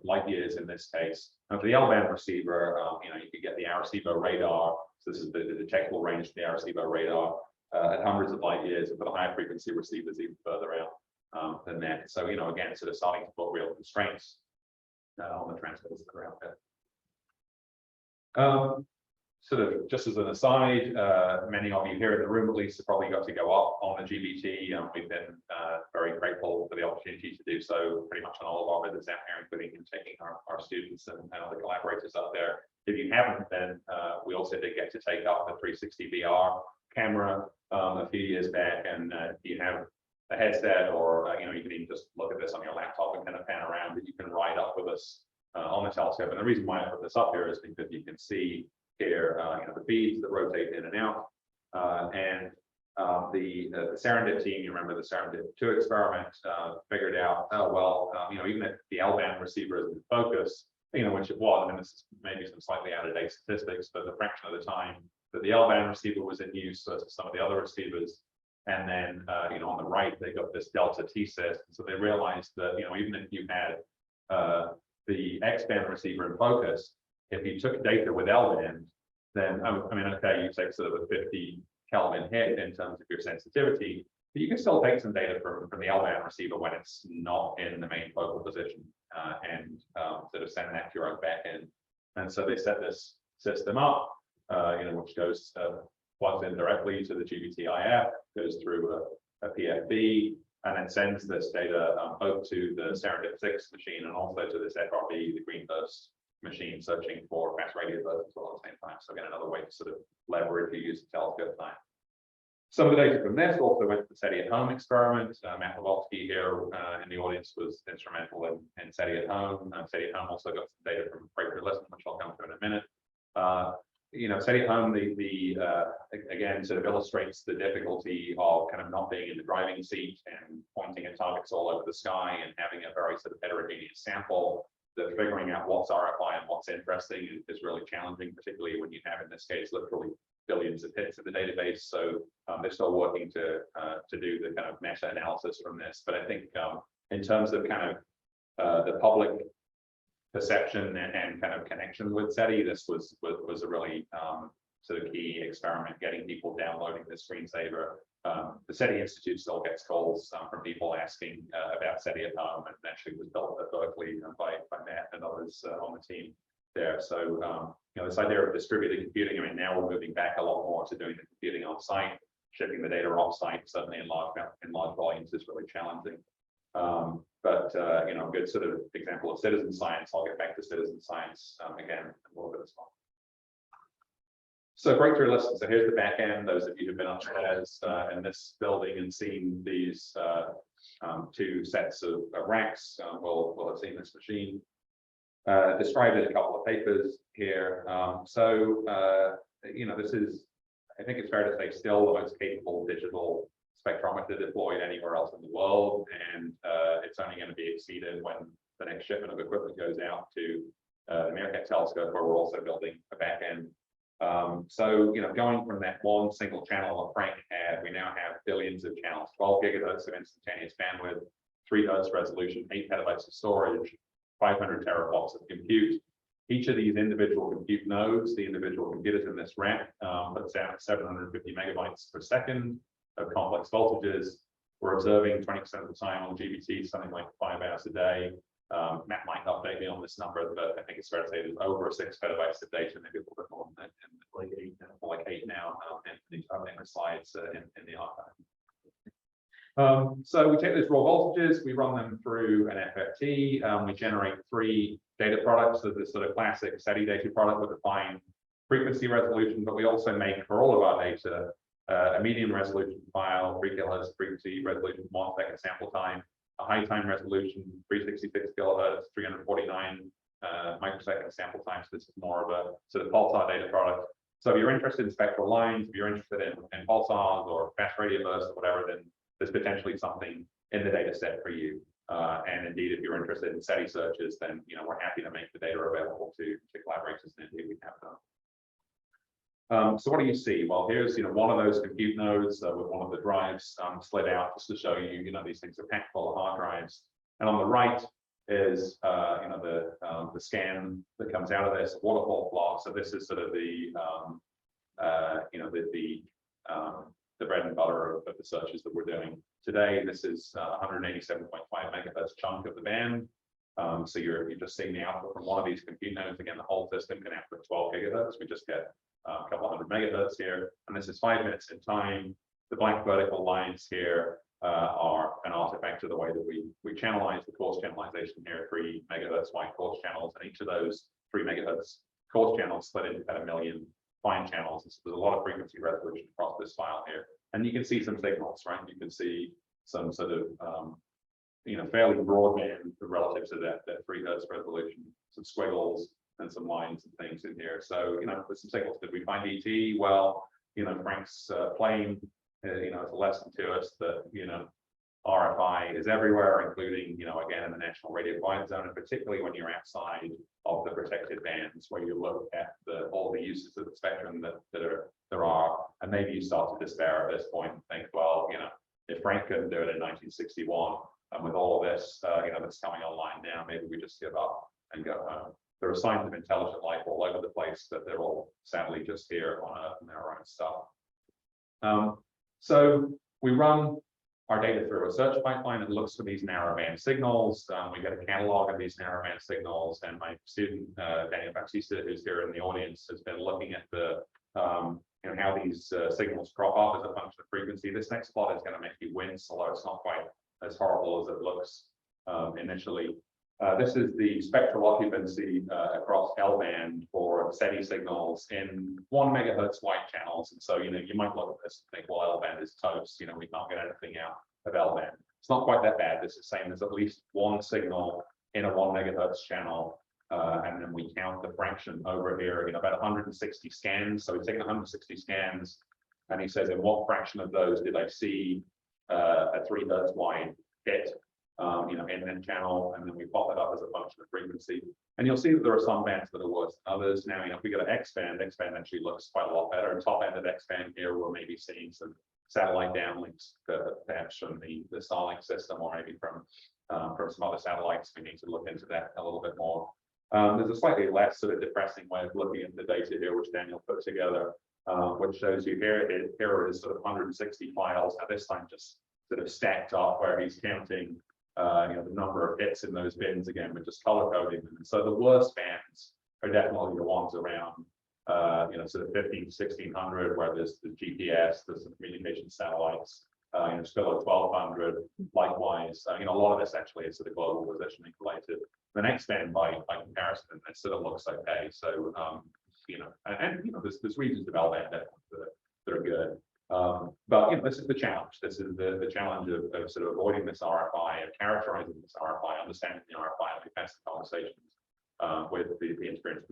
light years in this case. And for the L-band receiver, you could get the Arecibo radar. So this is the detectable range of the Arecibo radar. At hundreds of light years, and for the higher frequency receivers even further out than that. So, again, sort of starting to put real constraints on the transmitters that are out there. Sort of just as an aside, many of you here in the room at least have probably got to go up on the GBT. We've been very grateful for the opportunity to do so pretty much on all of our visits out here, including in taking our students and other collaborators up there. If you haven't, then we also did get to take up the 360 VR camera a few years back, and you have a headset, or you can even just look at this on your laptop and kind of pan around, but you can ride up with us on the telescope. And the reason why I put this up here is because you can see here the beads that rotate in and out, and the SERENDIP team, you remember the SERENDIP 2 experiment, figured out, oh well, even if the L-band receiver is in focus, which it was, I mean, this is maybe some slightly out of date statistics, but the fraction of the time that the L-band receiver was in use versus some of the other receivers. And then, on the right, they got this delta T system. So they realized that, even if you had the X-band receiver in focus, if you took data with L-band, then, okay, you take sort of a 50 Kelvin hit in terms of your sensitivity, but you can still take some data from the L-band receiver when it's not in the main focal position, and sort of send that to your own backend. And so they set this system up, which goes plugs in directly to the GBT-IF, goes through a PFB, and then sends this data both to the SERENDIP 6 machine and also to this FRB, the Green Burst machine, searching for fast radio bursts as well at the same time. So again, another way to sort of leverage the use of telescope time. Some of the data from this also went to the SETI at Home experiment. Matt Lewolski here in the audience was instrumental in SETI at Home. SETI at Home also got some data from Breakthrough Listen, which I'll come to in a minute. SETI at Home, again, sort of illustrates the difficulty of kind of not being in the driving seat and pointing at targets all over the sky and having a very sort of heterogeneous sample. That figuring out what's RFI and what's interesting is really challenging, particularly when you have, in this case, literally billions of hits in the database. So they're still working to do the kind of meta-analysis from this. But I think in terms of kind of the public perception and kind of connection with SETI, this was a really sort of key experiment, getting people downloading the screensaver. The SETI Institute still gets calls from people asking about SETI at Home, and actually was built at Berkeley by Matt and others on the team there. So this idea of distributed computing, now we're moving back a lot more to doing the computing on site, shipping the data off site, certainly in large volumes is really challenging. But a good sort of example of citizen science, I'll get back to citizen science again in a little bit as well. So breakthrough listen. So here's the back end. Those of you who've been upstairs in this building and seen these two sets of racks will have seen this machine. Described in a couple of papers here. This is, I think it's fair to say, still the most capable digital spectrometer deployed anywhere else in the world, and it's only going to be exceeded when the next shipment of equipment goes out to the Meerkat telescope, where we're also building a back end. Going from that one single channel that Frank had, we now have billions of channels, 12 gigahertz of instantaneous bandwidth, 3 hertz resolution, 8 petabytes of storage, 500 teraflops of compute. Each of these individual compute nodes, the individual computers in this rack, puts out 750 megabytes per second of complex voltages. We're observing 20% of the time on GBT, something like 5 hours a day. Matt might update me on this number, but I think it's fair to say there's over 6 petabytes of data, maybe a little bit more than that, and like 8 now, and these updating the slides in the archive. So we take those raw voltages, we run them through an FFT, we generate 3 data products of this sort of classic SETI data product with a fine frequency resolution, but we also make for all of our data a medium resolution file, 3 kilohertz frequency resolution, 1 second sample time, a high time resolution, 366 kilohertz, 349 microsecond sample time. So this is more of a sort of pulsar data product. So if you're interested in spectral lines, if you're interested in pulsars or fast radio bursts or whatever, then there's potentially something in the data set for you. And indeed, if you're interested in SETI searches, then we're happy to make the data available to collaborators, and indeed we have done. So what do you see? Well, here's one of those compute nodes with one of the drives slid out, just to show you, these things are packed full of hard drives. And on the right is the scan that comes out of this waterfall plot. So this is sort of the bread and butter of the searches that we're doing today. This is 187.5 megahertz chunk of the band. So you're just seeing the output from one of these compute nodes. Again, the whole system can output 12 gigahertz. We just get a couple hundred megahertz here, and this is 5 minutes in time. The black vertical lines here are an artifact of the way that we channelize the coarse channelization here, 3 megahertz wide coarse channels, and each of those 3 megahertz coarse channels split into about 1 million fine channels. And so there's a lot of frequency resolution across this file here, and you can see some signals, right? You can see some sort of fairly broadband relative to that 3 hertz resolution, some squiggles and some lines and things in here. So there's some signals. Did we find ET? Well, Frank's plane, it's a lesson to us that RFI is everywhere, including again in the National Radio Quiet Zone, and particularly when you're outside of the protected bands, where you look at all the uses of the spectrum that there are, and maybe you start to despair at this point and think, well, if Frank couldn't do it in 1961, and with all of this that's coming online now, maybe we just give up and go home. There are signs of intelligent life all over the place, but they're all sadly just here on Earth and their own stuff. So we run our data through a search pipeline that looks for these narrowband signals. We get a catalog of these narrowband signals, and my student Daniel Baptista, who's here in the audience, has been looking at the how these signals crop up as a function of frequency. This next plot is going to make you wince, although it's not quite as horrible as it looks initially. This is the spectral occupancy across L-band for SETI signals in 1 megahertz wide channels. And so, you might look at this and think, well, L-band is toast. We can't get anything out of L-band. It's not quite that bad. This is saying there's at least 1 signal in a 1 megahertz channel. And then we count the fraction over here, about 160 scans. So we've taken 160 scans, and he says, in what fraction of those did I see a 3 hertz wide hit? In that channel, and then we pop it up as a function of frequency. And you'll see that there are some bands that are worse than others. Now, if we go to X-band, X-band actually looks quite a lot better. Top end of X-band here, we're maybe seeing some satellite downlinks, perhaps from the Starlink system, or maybe from some other satellites. We need to look into that a little bit more. There's a slightly less sort of depressing way of looking at the data here, which Daniel put together, which shows you here is sort of 160 files. Now this time just sort of stacked up, where he's counting the number of hits in those bins again, but just color coding them. And so the worst bands are definitely the ones around, sort of 15 to 1600, where there's the GPS, there's some communication satellites, still at 1200. Likewise, a lot of this actually is sort of global positioning related. The next band by comparison, it sort of looks okay. So there's reasons to develop that are good. But this is the challenge. This is the challenge of sort of avoiding this RFI, of characterizing this RFI, understanding the RFI, and advanced conversations with the interference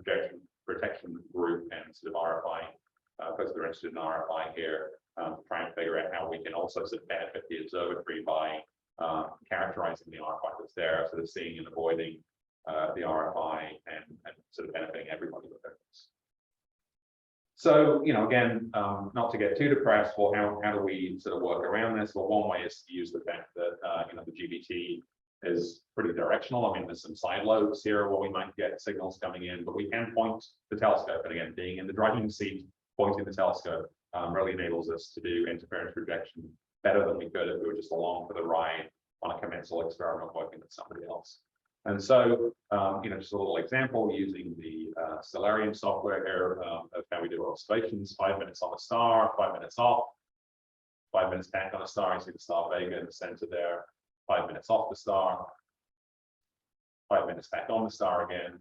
protection group and sort of RFI, folks that are interested in RFI here, trying to figure out how we can also sort of benefit the observatory by characterizing the RFI that's there, sort of seeing and avoiding the RFI and sort of benefiting everybody with this. So, again, not to get too depressed, well, how do we sort of work around this? Well, one way is to use the fact that, the GBT is pretty directional. I mean, there's some side lobes here where we might get signals coming in, but we can point the telescope. And again, being in the driving seat, pointing the telescope really enables us to do interference projection better than we could if we were just along for the ride on a commensal experiment working with somebody else. And so, just a little example using the Stellarium software here of how we do observations: 5 minutes on a star, 5 minutes off, 5 minutes back on a star. You see the star Vega in the center there. 5 minutes off the star, 5 minutes back on the star again,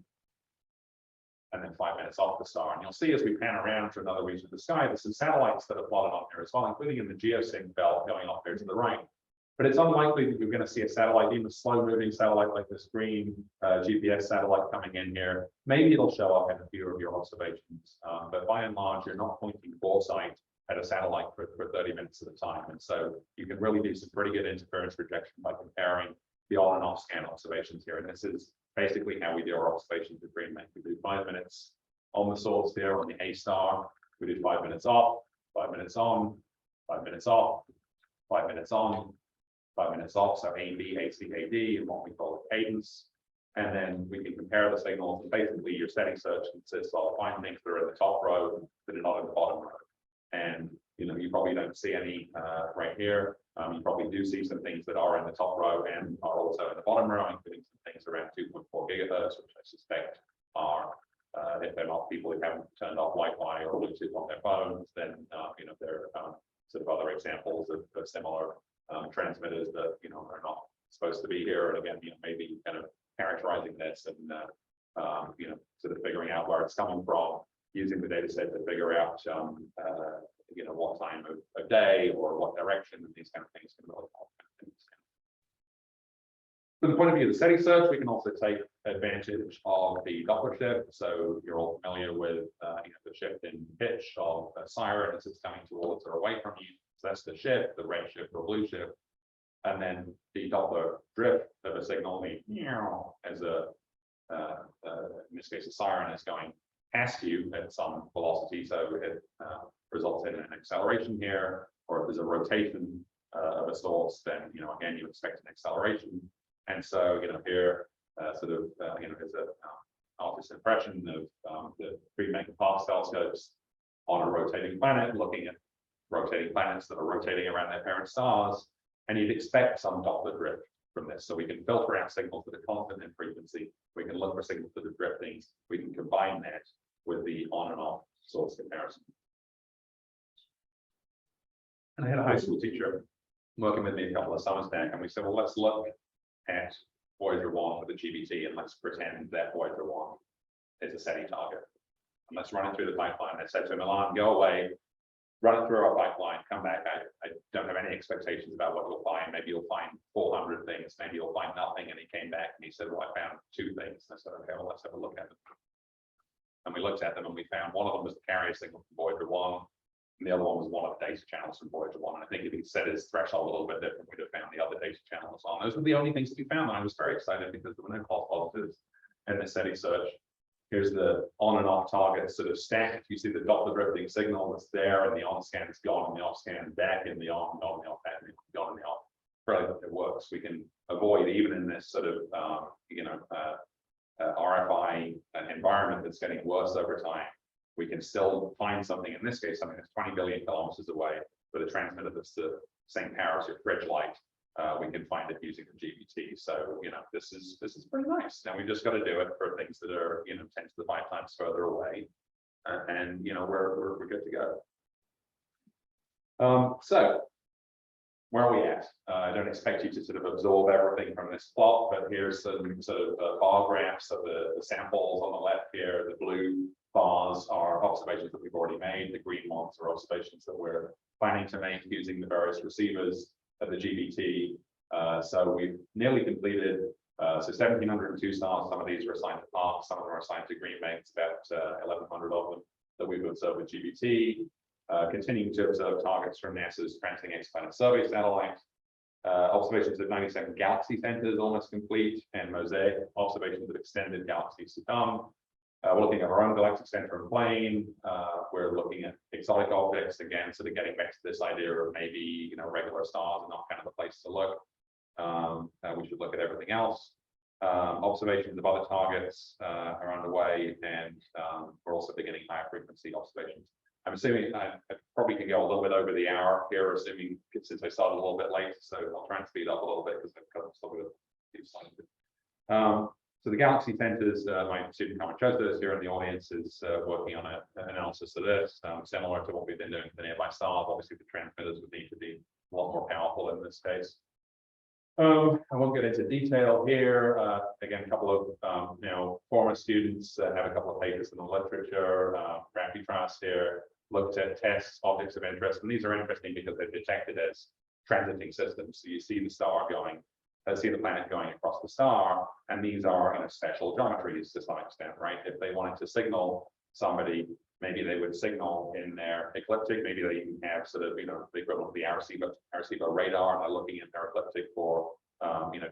and then 5 minutes off the star. And you'll see as we pan around to another region of the sky, there's some satellites that are plotted on here as well, including in the geosync belt going off there to the right. But it's unlikely that you're going to see a satellite, even a slow-moving satellite like this green GPS satellite coming in here. Maybe it'll show up in a few of your observations, but by and large, you're not pointing foresight at a satellite for 30 minutes at a time. And so you can really do some pretty good interference projection by comparing the on and off scan observations here. And this is basically how we do our observations with Green Bank. We do 5 minutes on the source here on the A star. We do 5 minutes off, 5 minutes on, 5 minutes off, 5 minutes on, 5 minutes off. So AB, AC, AD, and what we call a cadence. And then we can compare the signals. And basically, your SETI search consists of find things that are in the top row that are not in the bottom row. And you probably don't see any right here. You probably do see some things that are in the top row and are also in the bottom row, including some things around 2.4 gigahertz, which I suspect are, if they're not people who haven't turned off Wi-Fi or Bluetooth on their phones, then they're sort of other examples of similar transmitters that are not supposed to be here. And again, maybe kind of characterizing this and sort of figuring out where it's coming from, using the data set to figure out what time of day or what direction, and these kind of things can really help. From the point of view of the SETI search, we can also take advantage of the Doppler shift. So you're all familiar with the shift in pitch of a siren as it's coming towards or away from you. So that's the shift, the red shift or blue shift. And then the Doppler drift of a signal, as in this case, a siren is going past you at some velocity. So it results in an acceleration here, or if there's a rotation of a source, then, again, you expect an acceleration. And so, here, there's a artist's impression of the Green Bank telescopes on a rotating planet, looking at rotating planets that are rotating around their parent stars, and you'd expect some Doppler drift from this. So we can filter out signals that are constant in frequency. We can look for signals that are drifting. We can combine that with the on and off source comparison. And I had a high school teacher working with me a couple of summers back, and we said, well, let's look at Voyager 1 with the GBT, and let's pretend that Voyager 1 is a SETI target. And let's run it through the pipeline. I said to him, Milan, go away, run it through our pipeline, come back. I don't have any expectations about what you'll find. Maybe you'll find 400 things, maybe you'll find nothing. And he came back and he said, well, I found 2 things. And I said, okay, well, let's have a look at them. And we looked at them and we found one of them was the carrier signal from Voyager 1. And the other one was one of the data channels from Voyager 1. And I think if he set his threshold a little bit different, we'd have found the other data channels on. Those were the only things that we found. And I was very excited because there were no false positives in the SETI search. Here's the on and off target sort of stacked. You see the Doppler drifting signal that's there, and the on scan is gone, and the off scan back in the on, gone in the off, back in the gone in the off. Really, it works. We can avoid, even in this sort of RFI environment that's getting worse over time, we can still find something, in this case, something that's 20 billion kilometers away with a transmitter that's the same power as your fridge light. We can find it using the GBT. So, this is pretty nice. Now we just got to do it for things that are, 10 to the 5 times further away. And, we're good to go. So where are we at? I don't expect you to sort of absorb everything from this plot, but here's some sort of bar graphs of the samples on the left here. The blue bars are observations that we've already made. The green ones are observations that we're planning to make using the various receivers of the GBT. So we've nearly completed, so 1,702 stars. Some of these are assigned to Parkes, some of them are assigned to Green Bank, about 1,100 of them that we've observed with GBT. Continuing to observe targets from NASA's Transiting Exoplanet Survey satellite. Observations of 97 galaxy centers almost complete, and mosaic observations of extended galaxies to come. We're looking at our own galactic center and plane. We're looking at exotic objects again, sort of getting back to this idea of maybe regular stars are not kind of the place to look. We should look at everything else. Observations of other targets are underway, and we're also beginning higher frequency observations. I'm assuming I probably can go a little bit over the hour here, assuming since I started a little bit late, so I'll try and speed up a little bit because I've got some of the so the galaxy centers, my student Carmen Chostos here in the audience is working on an analysis of this, similar to what we've been doing for the nearby stars. Obviously, the transmitters would need to be a lot more powerful in this case. I won't get into detail here. Again, a couple of former students have a couple of papers in the literature. Rafi Trust here looked at tests, objects of interest, and these are interesting because they're detected as transiting systems. So you see the star going, see the planet going across the star, and these are special geometries to some extent, right? If they wanted to signal somebody, maybe they would signal in their ecliptic. Maybe they even have sort of the equivalent of the Arecibo radar, and they're looking at their ecliptic for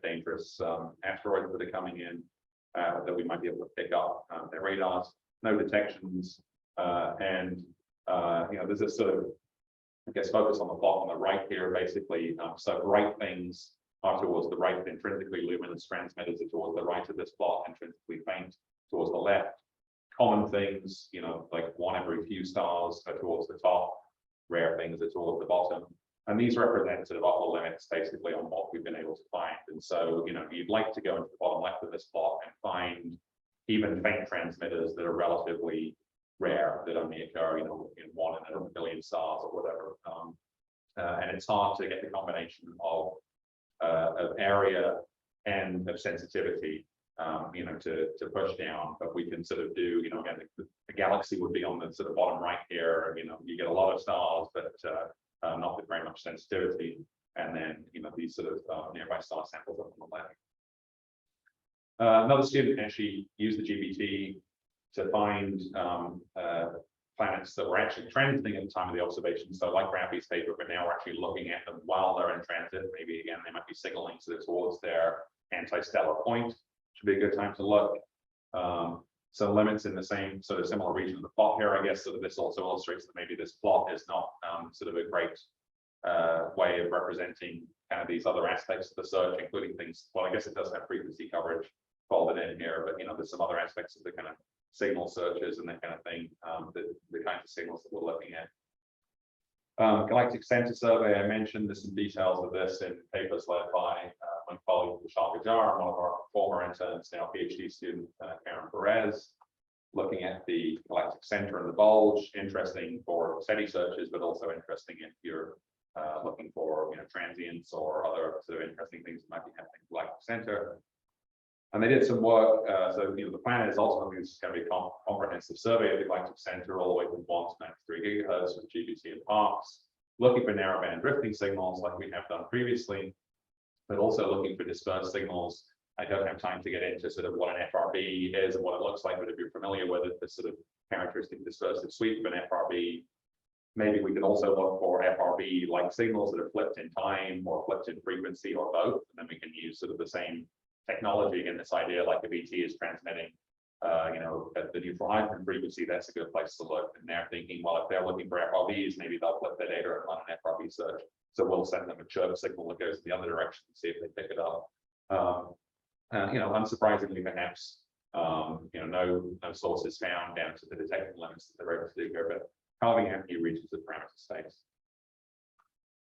dangerous asteroids that are coming in that we might be able to pick up their radars. No detections, and there's this sort of, I guess, focus on the plot on the right here, basically. So bright things are towards the right, intrinsically luminous transmitters are towards the right of this plot, intrinsically faint towards the left. Common things, like one every few stars are towards the top, rare things are towards the bottom. And these represent sort of upper limits basically on what we've been able to find. And so, you'd like to go into the bottom left of this plot and find even faint transmitters that are relatively rare, that only occur, in 1 in a billion stars or whatever. And it's hard to get the combination of area and of sensitivity, to push down, but we can sort of do, again, the galaxy would be on the sort of bottom right here. You get a lot of stars, but not with very much sensitivity. And then, these sort of nearby star samples up on the left. Another student actually used the GBT to find planets that were actually transiting at the time of the observation. So like Rafi's paper, but now we're actually looking at them while they're in transit. Maybe again, they might be signaling towards their anti-stellar point. Should be a good time to look. So limits in the same sort of similar region of the plot here, I guess. So this also illustrates that maybe this plot is not sort of a great way of representing kind of these other aspects of the search, including things. Well, I guess it does have frequency coverage folded in here, but there's some other aspects of the kind of signal searches and that kind of thing, the kinds of signals that we're looking at. Galactic Center Survey, I mentioned there's some details of this in papers led by my colleague Vishal Gajar, one of our former interns, now PhD student, Karen Perez, looking at the galactic center and the bulge, interesting for SETI searches, but also interesting if you're looking for transients or other sort of interesting things that might be happening in the galactic center. And they did some work. So the plan is ultimately this is going to be a comprehensive survey of the galactic center all the way from 1 to 93 gigahertz with GBT and Parkes, looking for narrowband drifting signals like we have done previously, but also looking for dispersed signals. I don't have time to get into sort of what an FRB is and what it looks like, but if you're familiar with it, the sort of characteristic dispersive sweep of an FRB, maybe we could also look for FRB-like signals that are flipped in time or flipped in frequency or both, and then we can use sort of the same technology and this idea like if ET is transmitting, at the neutral hydrogen frequency, that's a good place to look. And they're thinking, well, if they're looking for FRBs, maybe they'll flip their data and run an FRB search. So we'll send them a chirp signal that goes in the other direction and see if they pick it up. Unsurprisingly, perhaps, no sources found down to the detection limits that they're able to do here, but carving out new regions of parameter space.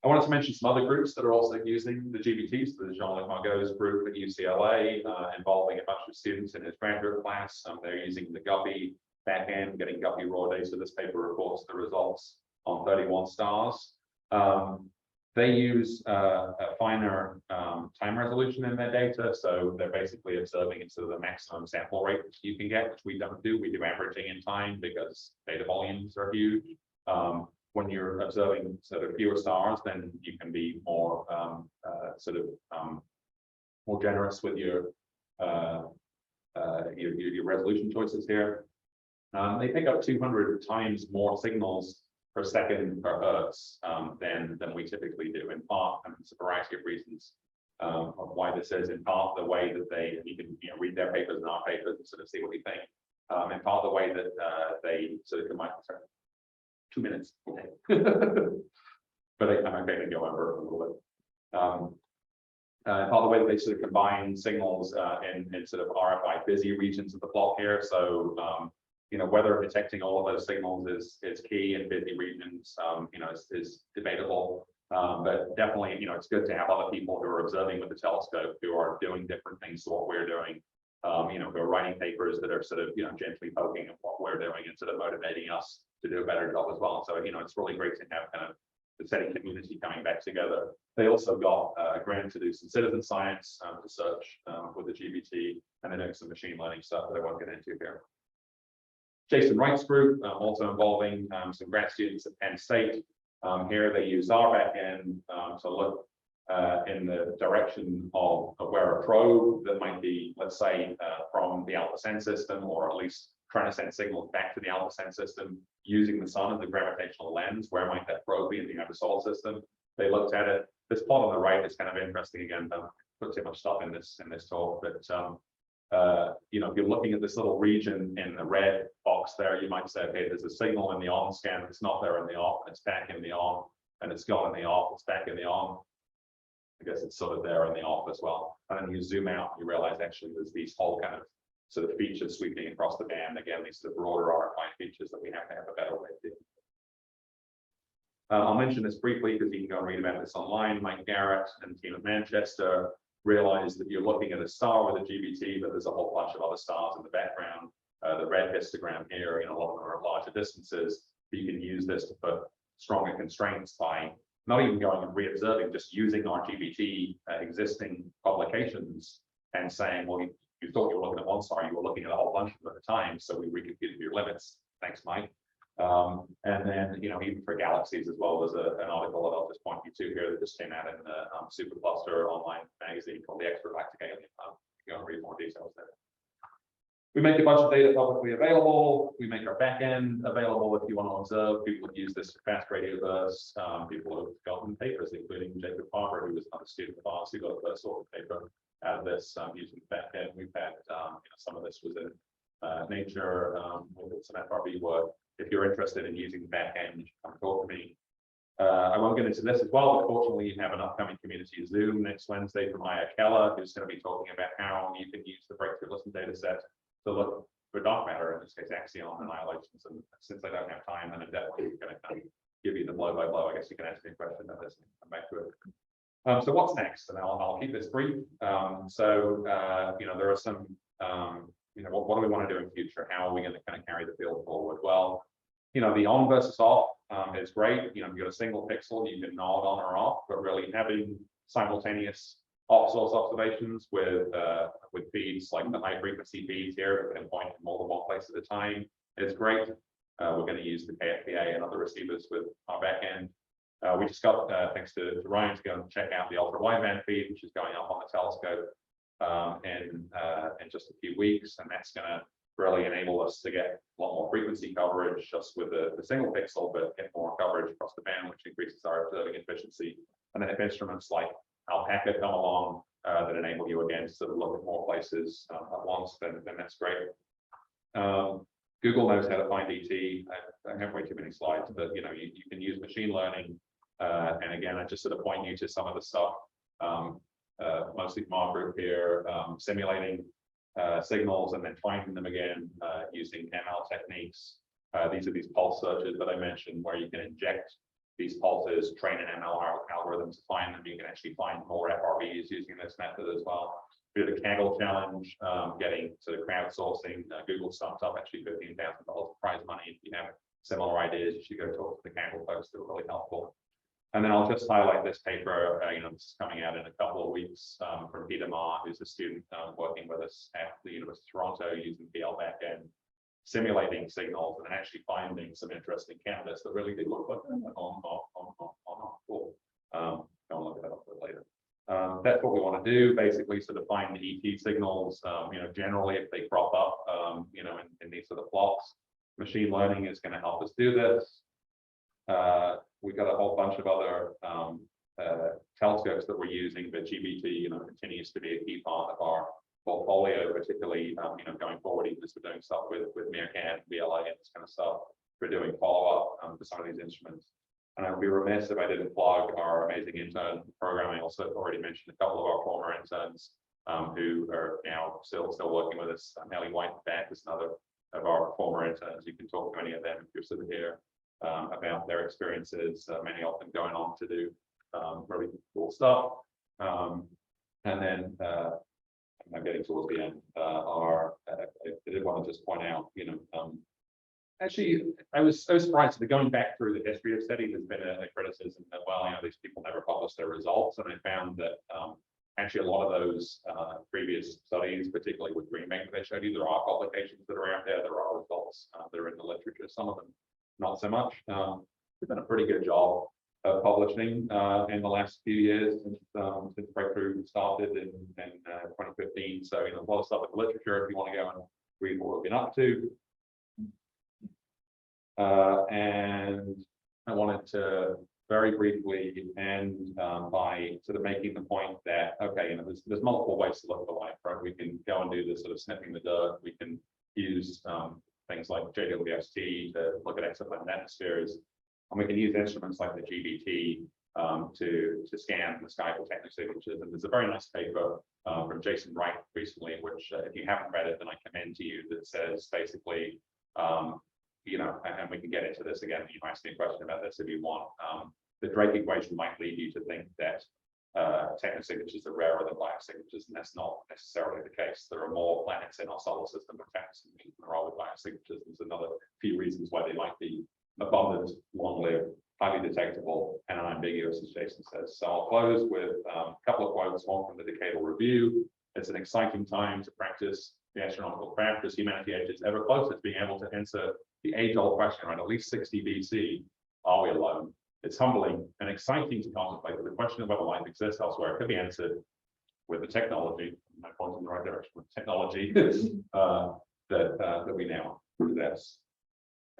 I wanted to mention some other groups that are also using the GBTs. There's Jean-Luc Margot's group at UCLA, involving a bunch of students in his graduate class. They're using the Guppy backend, getting Guppy raw data. This paper reports the results on 31 stars. They use a finer time resolution in their data, so they're basically observing it to the maximum sample rate that you can get, which we don't do. We do averaging in time because data volumes are huge. When you're observing sort of fewer stars, then you can be more more generous with your resolution choices here. They pick up 200 times more signals per second per hertz than we typically do, in part, and it's a variety of reasons of why this is. In part, the way that you can read their papers and our papers and sort of see what we think. In part, the way that they sort of combine. Sorry, 2 minutes. But I'm okay to go over a little bit. Part of the way that they sort of combine signals in sort of RFI busy regions of the plot here. So whether detecting all of those signals is key in busy regions, is debatable. But definitely, it's good to have other people who are observing with the telescope who are doing different things to what we're doing. Who are writing papers that are sort of gently poking at what we're doing and sort of motivating us to do a better job as well. So it's really great to have kind of the SETI community coming back together. They also got a grant to do some citizen science research with the GBT, and they're doing some machine learning stuff that I won't get into here. Jason Wright's group, also involving some grad students at Penn State. Here they use our backend to look in the direction of where a probe that might be, let's say, from the Alpha Cent system, or at least trying to send signals back to the Alpha Cent system using the sun as a gravitational lens. Where might that probe be in the outer solar system? They looked at it. This plot on the right is kind of interesting. Again, don't put too much stuff in this talk, but if you're looking at this little region in the red box there, you might say, okay, there's a signal in the on scan. It's not there in the off, and it's back in the on, and it's gone in the off, it's back in the on. I guess it's sort of there in the off as well. And then you zoom out, you realize actually there's these whole kind of sort of features sweeping across the band. Again, these sort of broader RFI features that we have to have a better way of doing. I'll mention this briefly because you can go and read about this online. Mike Garrett and the team at Manchester realized that you're looking at a star with a GBT, but there's a whole bunch of other stars in the background. The red histogram here, a lot of them are at larger distances. But you can use this to put stronger constraints by not even going and re-observing, just using our GBT existing publications and saying, well, you thought you were looking at one star, you were looking at a whole bunch of them at a time, so we recomputed your limits. Thanks, Mike. And then, even for galaxies as well, there's an article that I'll just point you to here that just came out in the Supercluster online magazine called the Extragalactic Alien. You can go and read more details there. We make a bunch of data publicly available. We make our backend available if you want to observe. People have used this for fast radio bursts. People have gotten papers, including Jacob Farber, who was another student of ours, who got a first sort of paper out of this using the backend. We've had some of this was in Nature with some FRB work. If you're interested in using the backend, come talk to me. I won't get into this as well, but fortunately, you have an upcoming community Zoom next Wednesday from Maya Keller, who's going to be talking about how you can use the breakthrough listen data set to look for dark matter, in this case, axion annihilations. And since I don't have time, then I'm definitely going to kind of give you the blow by blow. I guess you can ask me a question about this and come back to it. So what's next? And I'll keep this brief. There are some, what do we want to do in future? How are we going to kind of carry the field forward? Well, the on versus off is great. You've got a single pixel, you can nod on or off, but really having simultaneous off-source observations with feeds like the high-frequency feeds here that can point in more than one place at a time is great. We're going to use the KFPA and other receivers with our backend. We just got, thanks to Ryan, to go and check out the ultra-wideband feed, which is going up on the telescope in just a few weeks, and that's going to really enable us to get a lot more frequency coverage just with the single pixel, but get more coverage across the band, which increases our observing efficiency. And then if instruments like Alpaca come along that enable you again to sort of look at more places at once, then that's great. Google knows how to find ET. I have way too many slides, but you can use machine learning. And again, I just sort of point you to some of the stuff, mostly from our group here, simulating signals and then finding them again using ML techniques. These are these pulse searches that I mentioned, where you can inject these pulses, train an ML algorithm to find them. You can actually find more FRBs using this method as well. We did a Kaggle challenge, getting sort of crowdsourcing. Google stumped up actually $15,000 prize money. If you have similar ideas, you should go talk to the Kaggle folks. They're really helpful. And then I'll just highlight this paper, this is coming out in a couple of weeks from Peter Ma, who's a student working with us at the University of Toronto using PL backend, simulating signals and actually finding some interesting candidates that really do look like on. Cool. Go and look it up later. That's what we want to do, basically sort of find the ET signals, generally if they crop up, in these sort of plots. Machine learning is going to help us do this. We've got a whole bunch of other telescopes that we're using, but GBT, continues to be a key part of our portfolio, particularly, going forward, even as we're doing stuff with Meerkat, BLA, and this kind of stuff. We're doing follow-up for some of these instruments. And I'd be remiss if I didn't plug our amazing intern program. I also already mentioned a couple of our former interns who are now still working with us. Nellie White-Back is another of our former interns. You can talk to any of them if you're sort of here about their experiences. Many of them going on to do really cool stuff. And then I'm getting towards the end. I did want to just point out, actually, I was so surprised that going back through the history of SETI, there's been a criticism that, well, these people never published their results. And I found that actually a lot of those previous studies, particularly with Green Bank that I showed you, there are publications that are out there. There are results that are in the literature. Some of them not so much. We've done a pretty good job of publishing in the last few years since Breakthrough started in 2015. So, a lot of stuff in the literature if you want to go and read what we've been up to. And I wanted to very briefly end by sort of making the point that, okay, there's multiple ways to look at the life, right? We can go and do this sort of sniffing the dirt. We can use things like JWST to look at exoplanet atmospheres, and we can use instruments like the GBT to scan the sky for technosignatures. And there's a very nice paper from Jason Wright recently, which if you haven't read it, then I commend to you, that says basically, and we can get into this again. You might ask me a question about this if you want. The Drake equation might lead you to think that technosignatures are rarer than biosignatures, and that's not necessarily the case. There are more planets in our solar system with technosignatures than there are with biosignatures. There's another few reasons why they might be abundant, long-lived, highly detectable, and unambiguous, as Jason says. So I'll close with a couple of quotes, one from the Decadal Review. It's an exciting time to practice the astronomical craft as humanity ages ever closer to being able to answer the age-old question, right? At least 60 BC, are we alone? It's humbling and exciting to contemplate that the question of whether life exists elsewhere could be answered with the technology, my point in the right direction, with technology that we now possess.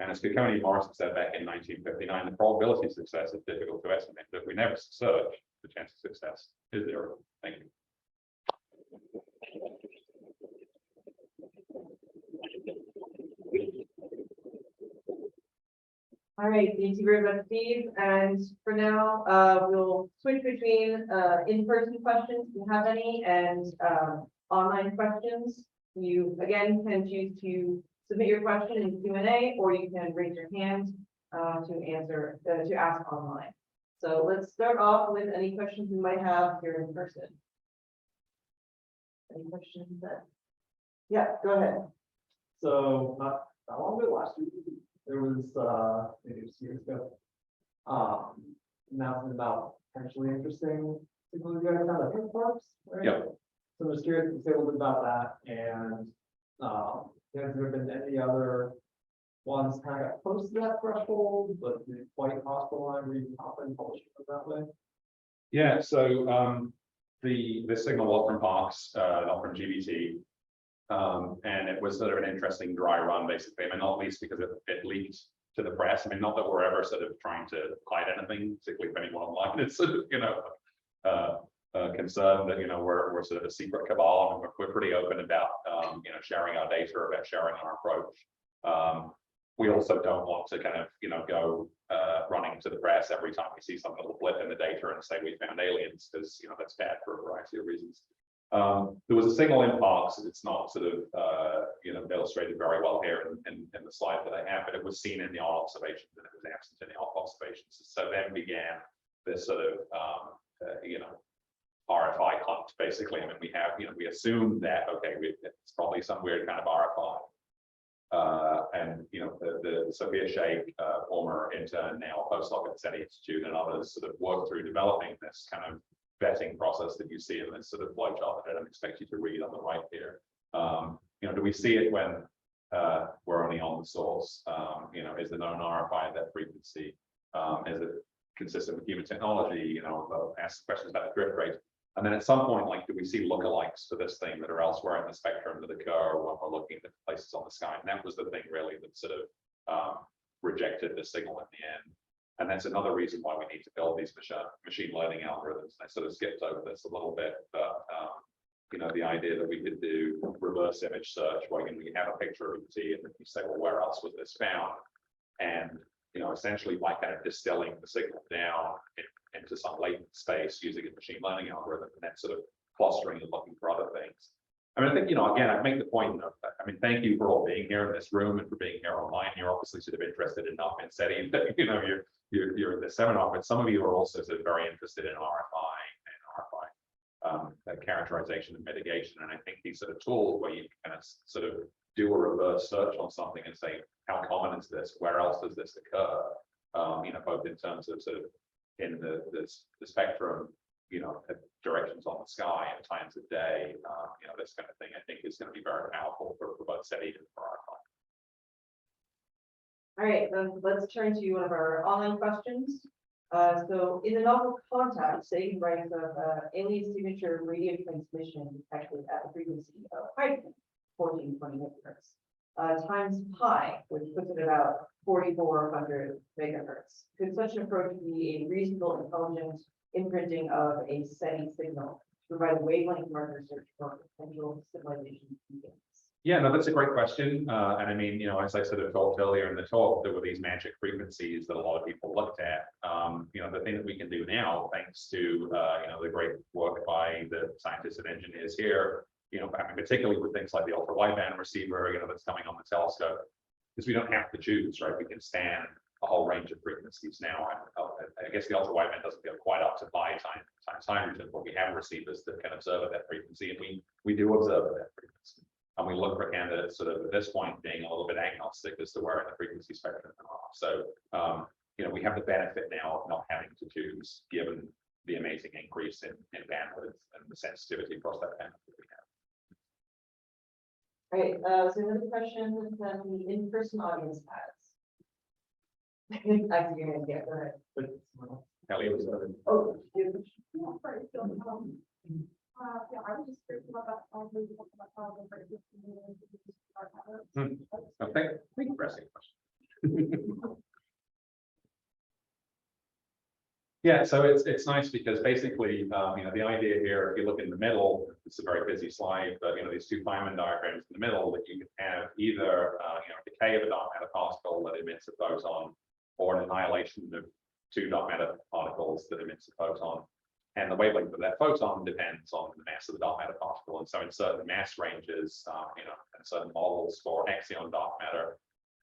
And as Kekoni Morrison said back in 1959, the probability of success is difficult to estimate, but if we never search, the chance of success is zero. Thank you. All right, thank you very much, Steve. And for now, we'll switch between in-person questions, if you have any, and online questions. You, again, can choose to submit your question in Q&A, or you can raise your hand to ask online. So let's start off with any questions you might have here in person. Any questions? Yeah, go ahead. So not long ago, last week, there was maybe a few years ago, announcement about potentially interesting signals you guys found at pink parks, right? Yeah. So I'm just curious to say a little bit about that, and has there been any other ones kind of got close to that threshold, but didn't quite cross the line where you can often publish it that way? Yeah, so the signal was from Parks, not from GBT. And it was sort of an interesting dry run, basically. I mean, not least because it leaked to the press. I mean, not that we're ever sort of trying to hide anything, particularly if anyone online is sort of, concerned that, we're sort of a secret cabal, and we're pretty open about, sharing our data, about sharing our approach. We also don't want to kind of, go running to the press every time we see some little blip in the data and say we found aliens, because, that's bad for a variety of reasons. There was a signal in Parks. It's not sort of illustrated very well here in the slide that I have, but it was seen in the odd observations and it was absent in the off observations. So then began this sort of RFI hunt, basically. I mean, we assumed that, okay, it's probably some weird kind of RFI. And the Sophia Sheikh, former intern, now postdoc at the SETI Institute, and others sort of work through developing this kind of vetting process that you see in this sort of flow chart that I don't expect you to read on the right here. Do we see it when we're only on the source? Is the known RFI at that frequency? Is it consistent with human technology? Ask questions about the drift rate. And then at some point, like, do we see lookalikes for this thing that are elsewhere in the spectrum that occur when we're looking at places on the sky? And that was the thing really that sort of rejected the signal in the end. And that's another reason why we need to build these machine learning algorithms. I sort of skipped over this a little bit, but the idea that we could do reverse image search, where we have a picture of ET and then you say, well, where else was this found? And essentially by kind of distilling the signal down into some latent space using a machine learning algorithm, and then sort of clustering and looking for other things. I mean, I think, again, I make the point of, thank you for all being here in this room and for being here online. You're obviously sort of interested enough in SETI that, you're in the seminar, but some of you are also sort of very interested in RFI characterization and mitigation. And I think these sort of tools where you can kind of sort of do a reverse search on something and say, how common is this? Where else does this occur? Both in terms of sort of in the spectrum, directions on the sky and times of day, this kind of thing, I think is going to be very powerful for both SETI and for RFI. All right, then let's turn to one of our online questions. So in the novel Contact, Sagan writes of alien signature radio transmission detected at the frequency of hydrogen, 1420 megahertz, times pi, which puts it about 4,400 megahertz. Could such an approach be a reasonable, intelligent imprinting of a SETI signal to provide a wavelength marker search for potential civilization beacons? Yeah, no, that's a great question. And I mean, as I sort of talked earlier in the talk, there were these magic frequencies that a lot of people looked at. The thing that we can do now, thanks to the great work by the scientists and engineers here, particularly with things like the ultra wideband receiver, that's coming on the telescope, is we don't have to choose, right? We can scan a whole range of frequencies now. I guess the ultra wideband doesn't go quite up to pi times hydrogen, but we have receivers that can observe at that frequency, and we do observe at that frequency. And we look for candidates sort of at this point being a little bit agnostic as to where in the frequency spectrum they are. So, we have the benefit now of not having to choose, given the amazing increase in bandwidth and the sensitivity across that bandwidth that we have. All right, so another question that the in-person audience has. I think you're gonna get right. Ellie was Oh, you- Yeah, I was just curious about that. Thank you for asking a question. Yeah, so it's nice because basically, the idea here, if you look in the middle, it's a very busy slide, but these two Feynman diagrams in the middle, that you can have either decay of a dark matter particle that emits a photon, or an annihilation of two dark matter particles that emits a photon. And the wavelength of that photon depends on the mass of the dark matter particle. And so in certain mass ranges, and certain models for axion dark matter,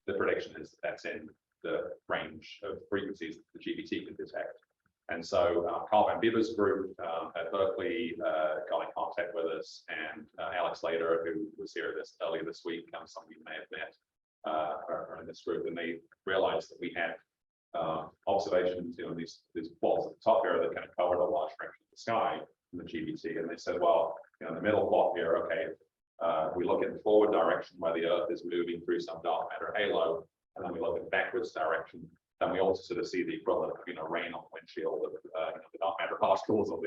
the prediction is that's in the range of frequencies that the GBT can detect. And so Carl Van Bibber's group at Berkeley got in contact with us, and Alex Lader, who was here earlier this week, some of you may have met, are in this group, and they realized that we had observations, these balls at the top here that kind of covered a large fraction of the sky in the GBT, and they said, well, in the middle plot here, okay, we look in the forward direction where the Earth is moving through some dark matter halo, and then we look in the backwards direction, then we also sort of see the equivalent of rain on the windshield of the dark matter particles, or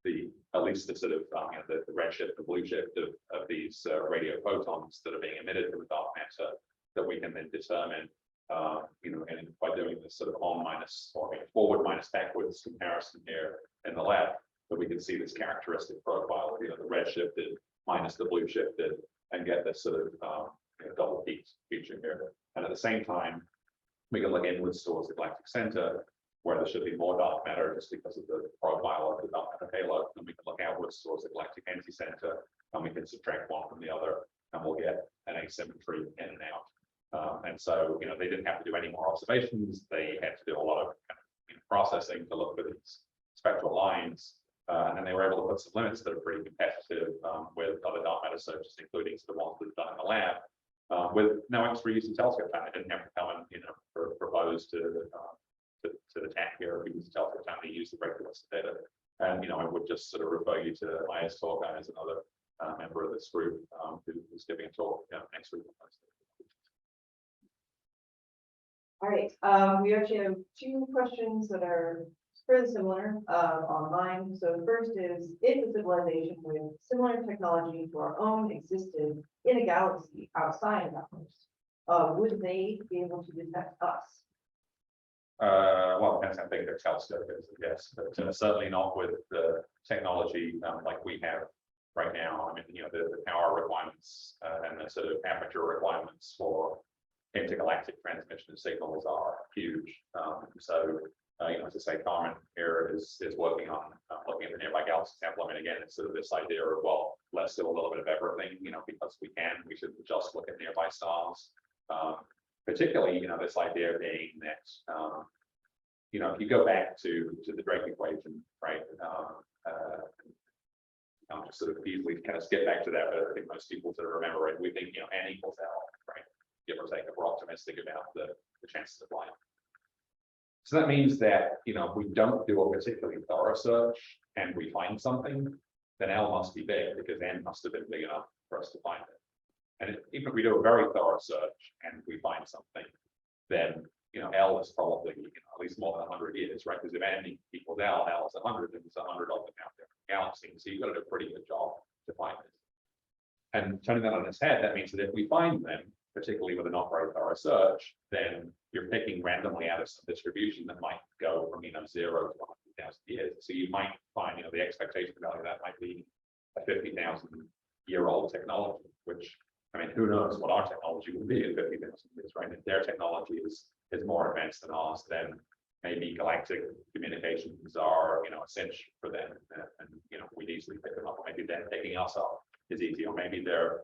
the at least the sort of the redshift, the blue shift of these radio photons that are being emitted from the dark matter, that we can then determine. And by doing this sort of on minus or forward minus backwards comparison here in the lab, that we can see this characteristic profile of the red shifted minus the blue shifted, and get this sort of double peak feature here. And at the same time, we can look inwards towards the galactic center, where there should be more dark matter just because of the profile of the dark matter halo. And we can look outwards towards the galactic anti-center, and we can subtract one from the other, and we'll get an asymmetry in and out. And so, they didn't have to do any more observations. They had to do a lot of processing to look for these spectral lines. And then they were able to put some limits that are pretty competitive with other dark matter searches, including the ones that are done in the lab. with no extra use of telescope time. I didn't have to come and, propose to the TAC here, we use the telescope time to use the regular data. And, I would just sort of refer you to IS talk as another member of this group who's giving a talk next week. All right, we actually have two questions that are fairly similar online. So the first is, if a civilization with similar technology to our own existed in a galaxy outside of ours, would they be able to detect us? Well, depends how big their telescope is, I guess, but certainly not with the technology like we have right now. I mean, the power requirements and the sort of aperture requirements for intergalactic transmission of signals are huge. So, as I say, Carmen here is working on looking at the nearby galaxy sample. I mean, again, it's sort of this idea of, well, let's do a little bit of everything, because we should just look at nearby stars. Particularly, this idea being that, if you go back to the Drake equation, right? I'll just sort of easily kind of skip back to that, but I think most people sort of remember it. We think, N equals L, right? Give or take, if we're optimistic about the chances of life. So that means that, if we don't do a particularly thorough search and we find something, then L must be big because N must have been big enough for us to find it. And even if we do a very thorough search and we find something, then, L is probably, at least more than 100 years, right? Because if N equals L, L is 100, and it's 100 of them out there in the galaxy. So you've got to do a pretty good job to find it. And turning that on its head, that means that if we find them, particularly with an not very thorough search, then you're picking randomly out of some distribution that might go from 0 to 100,000 years. So you might find, the expectation value of that might be a 50,000-year-old technology, which, I mean, who knows what our technology will be in 50,000 years, right? If their technology is more advanced than ours, then maybe galactic communications are, a cinch for them, and we'd easily pick them up. Or maybe them picking us up is easy, or maybe they're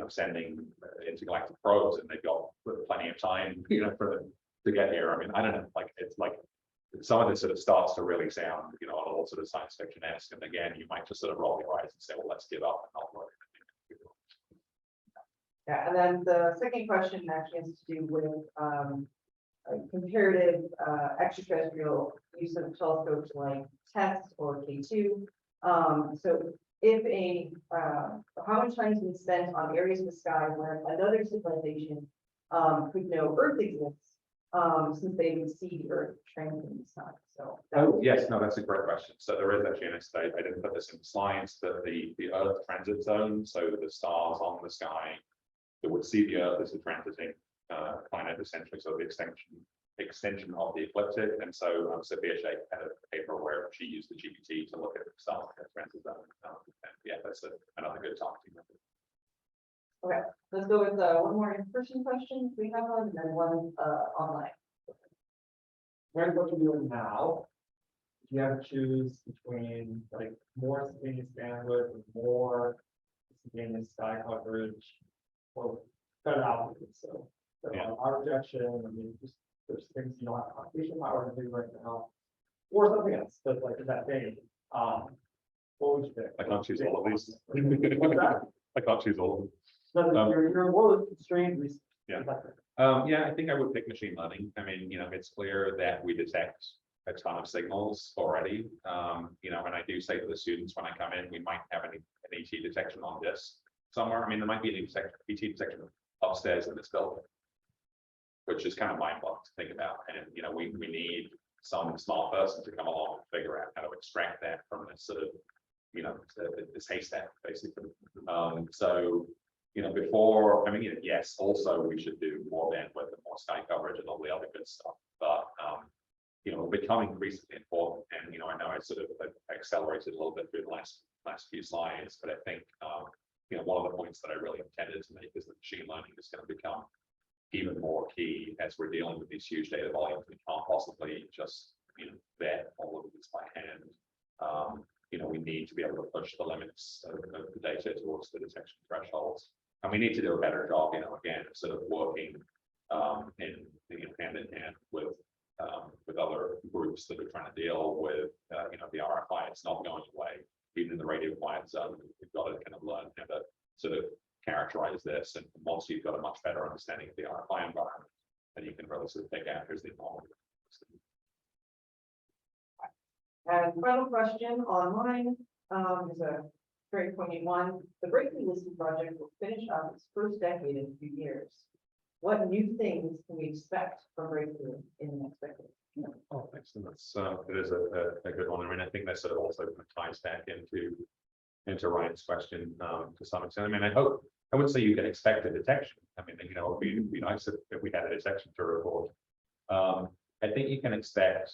sending intergalactic probes and they've got plenty of time, for them to get here. I mean, I don't know, it's like some of this sort of starts to really sound, a little sort of science fiction-esque. And again, you might just sort of roll your eyes and say, well, let's give up and not work. Yeah, and then the second question actually has to do with comparative extraterrestrial use of telescopes like TESS or K2. So if how much time has been spent on areas of the sky where another civilization could know Earth exists, since they would see the Earth transit in the sky. So Yes, no, that's a great question. So there is actually I didn't put this in the slides, but the Earth transit zone, so the stars on the sky that would see the Earth as a transiting planet, essentially, so the extension of the ecliptic. And so Sophia Shake had a paper where she used the GPT to look at stars in that transit zone. And yeah, that's another good targeting method. okay, let's go with one more in-person question. We have one, and then one online. Here's what you're doing now. You have to choose between like more instantaneous bandwidth and more instantaneous sky coverage, or better outputs. So Yeah. our projection, I mean, just there's things you don't have computational power to do right now, or something else that's like that thing. What would you pick? I can't choose all of these. What's that? I can't choose all of them. No, you're more constrained. Yeah. Yeah, I think I would pick machine learning. I mean, it's clear that we detect a ton of signals already. And I do say to the students when I come in, we might have an ET detection on this somewhere. I mean, there might be an ET detection upstairs in this building, which is kind of mind-blowing to think about. And, we need some smart person to come along and figure out how to extract that from this sort of, this haystack, basically. So, before, I mean, yes, also we should do more bandwidth and more sky coverage and all the other good stuff, but, becoming increasingly important. And, I know I sort of accelerated a little bit through the last few slides, but I think, one of the points that I really intended to make is that machine learning is going to become even more key as we're dealing with these huge data volumes. We can't possibly just, vet all of this by hand. We need to be able to push the limits of the data towards the detection thresholds. And we need to do a better job, again, sort of working in hand in hand with other groups that are trying to deal with, the RFI. It's not going away, even in the radio quiet zone. We've got to kind of learn how to sort of characterize this. And once you've got a much better understanding of the RFI environment, then you can really sort of pick out here's the anomaly. And final question online, is a very poignant one. The Breakthrough Listed project will finish up its first decade in a few years. What new things can we expect from Breakthrough in the next decade? Oh, excellent. That's it is a good one. I mean, I think that sort of also ties back into Ryan's question to some extent. I mean, I wouldn't say you can expect a detection. I mean, you know, it'd be nice if we had a detection to report. I think you can expect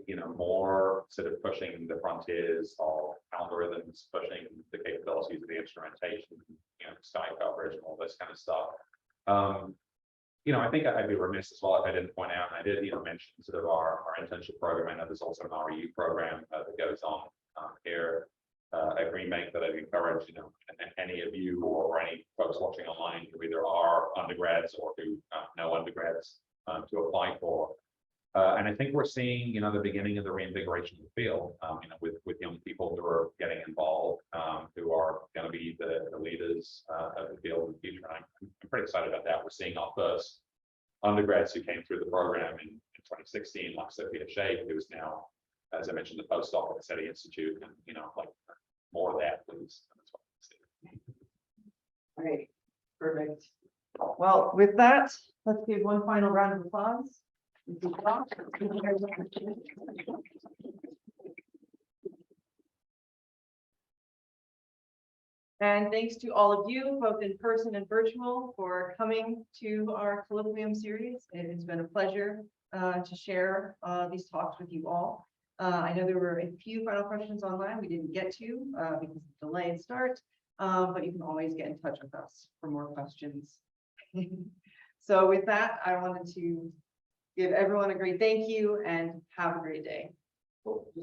you know, more sort of pushing the frontiers of algorithms, pushing the capabilities of the instrumentation, you know, sky coverage and all this kind of stuff. You know, I think I'd be remiss as well if I didn't point out, and I did, you know, mention sort of our internship program. I know there's also an REU program that goes on here at Green Bank that I'd encourage, you know, any of you or any folks watching online who either are undergrads or who know undergrads to apply for. And I think we're seeing, you know, the beginning of the reinvigoration of the field, you know, with young people who are getting involved, who are going to be the leaders of the field in the future. And I'm pretty excited about that. We're seeing our first undergrads who came through the program in 2016, like Sophia Shea, who is now, as I mentioned, the postdoc at the SETI Institute, and you know, like more of that, please. All right, perfect. Well, with that, let's give one final round of applause. And thanks to all of you, both in person and virtual, for coming to our colloquium series. It has been a pleasure to share these talks with you all. I know there were a few final questions online we didn't get to because of delayed start, but you can always get in touch with us for more questions. So with that, I wanted to give everyone a great thank you and have a great day.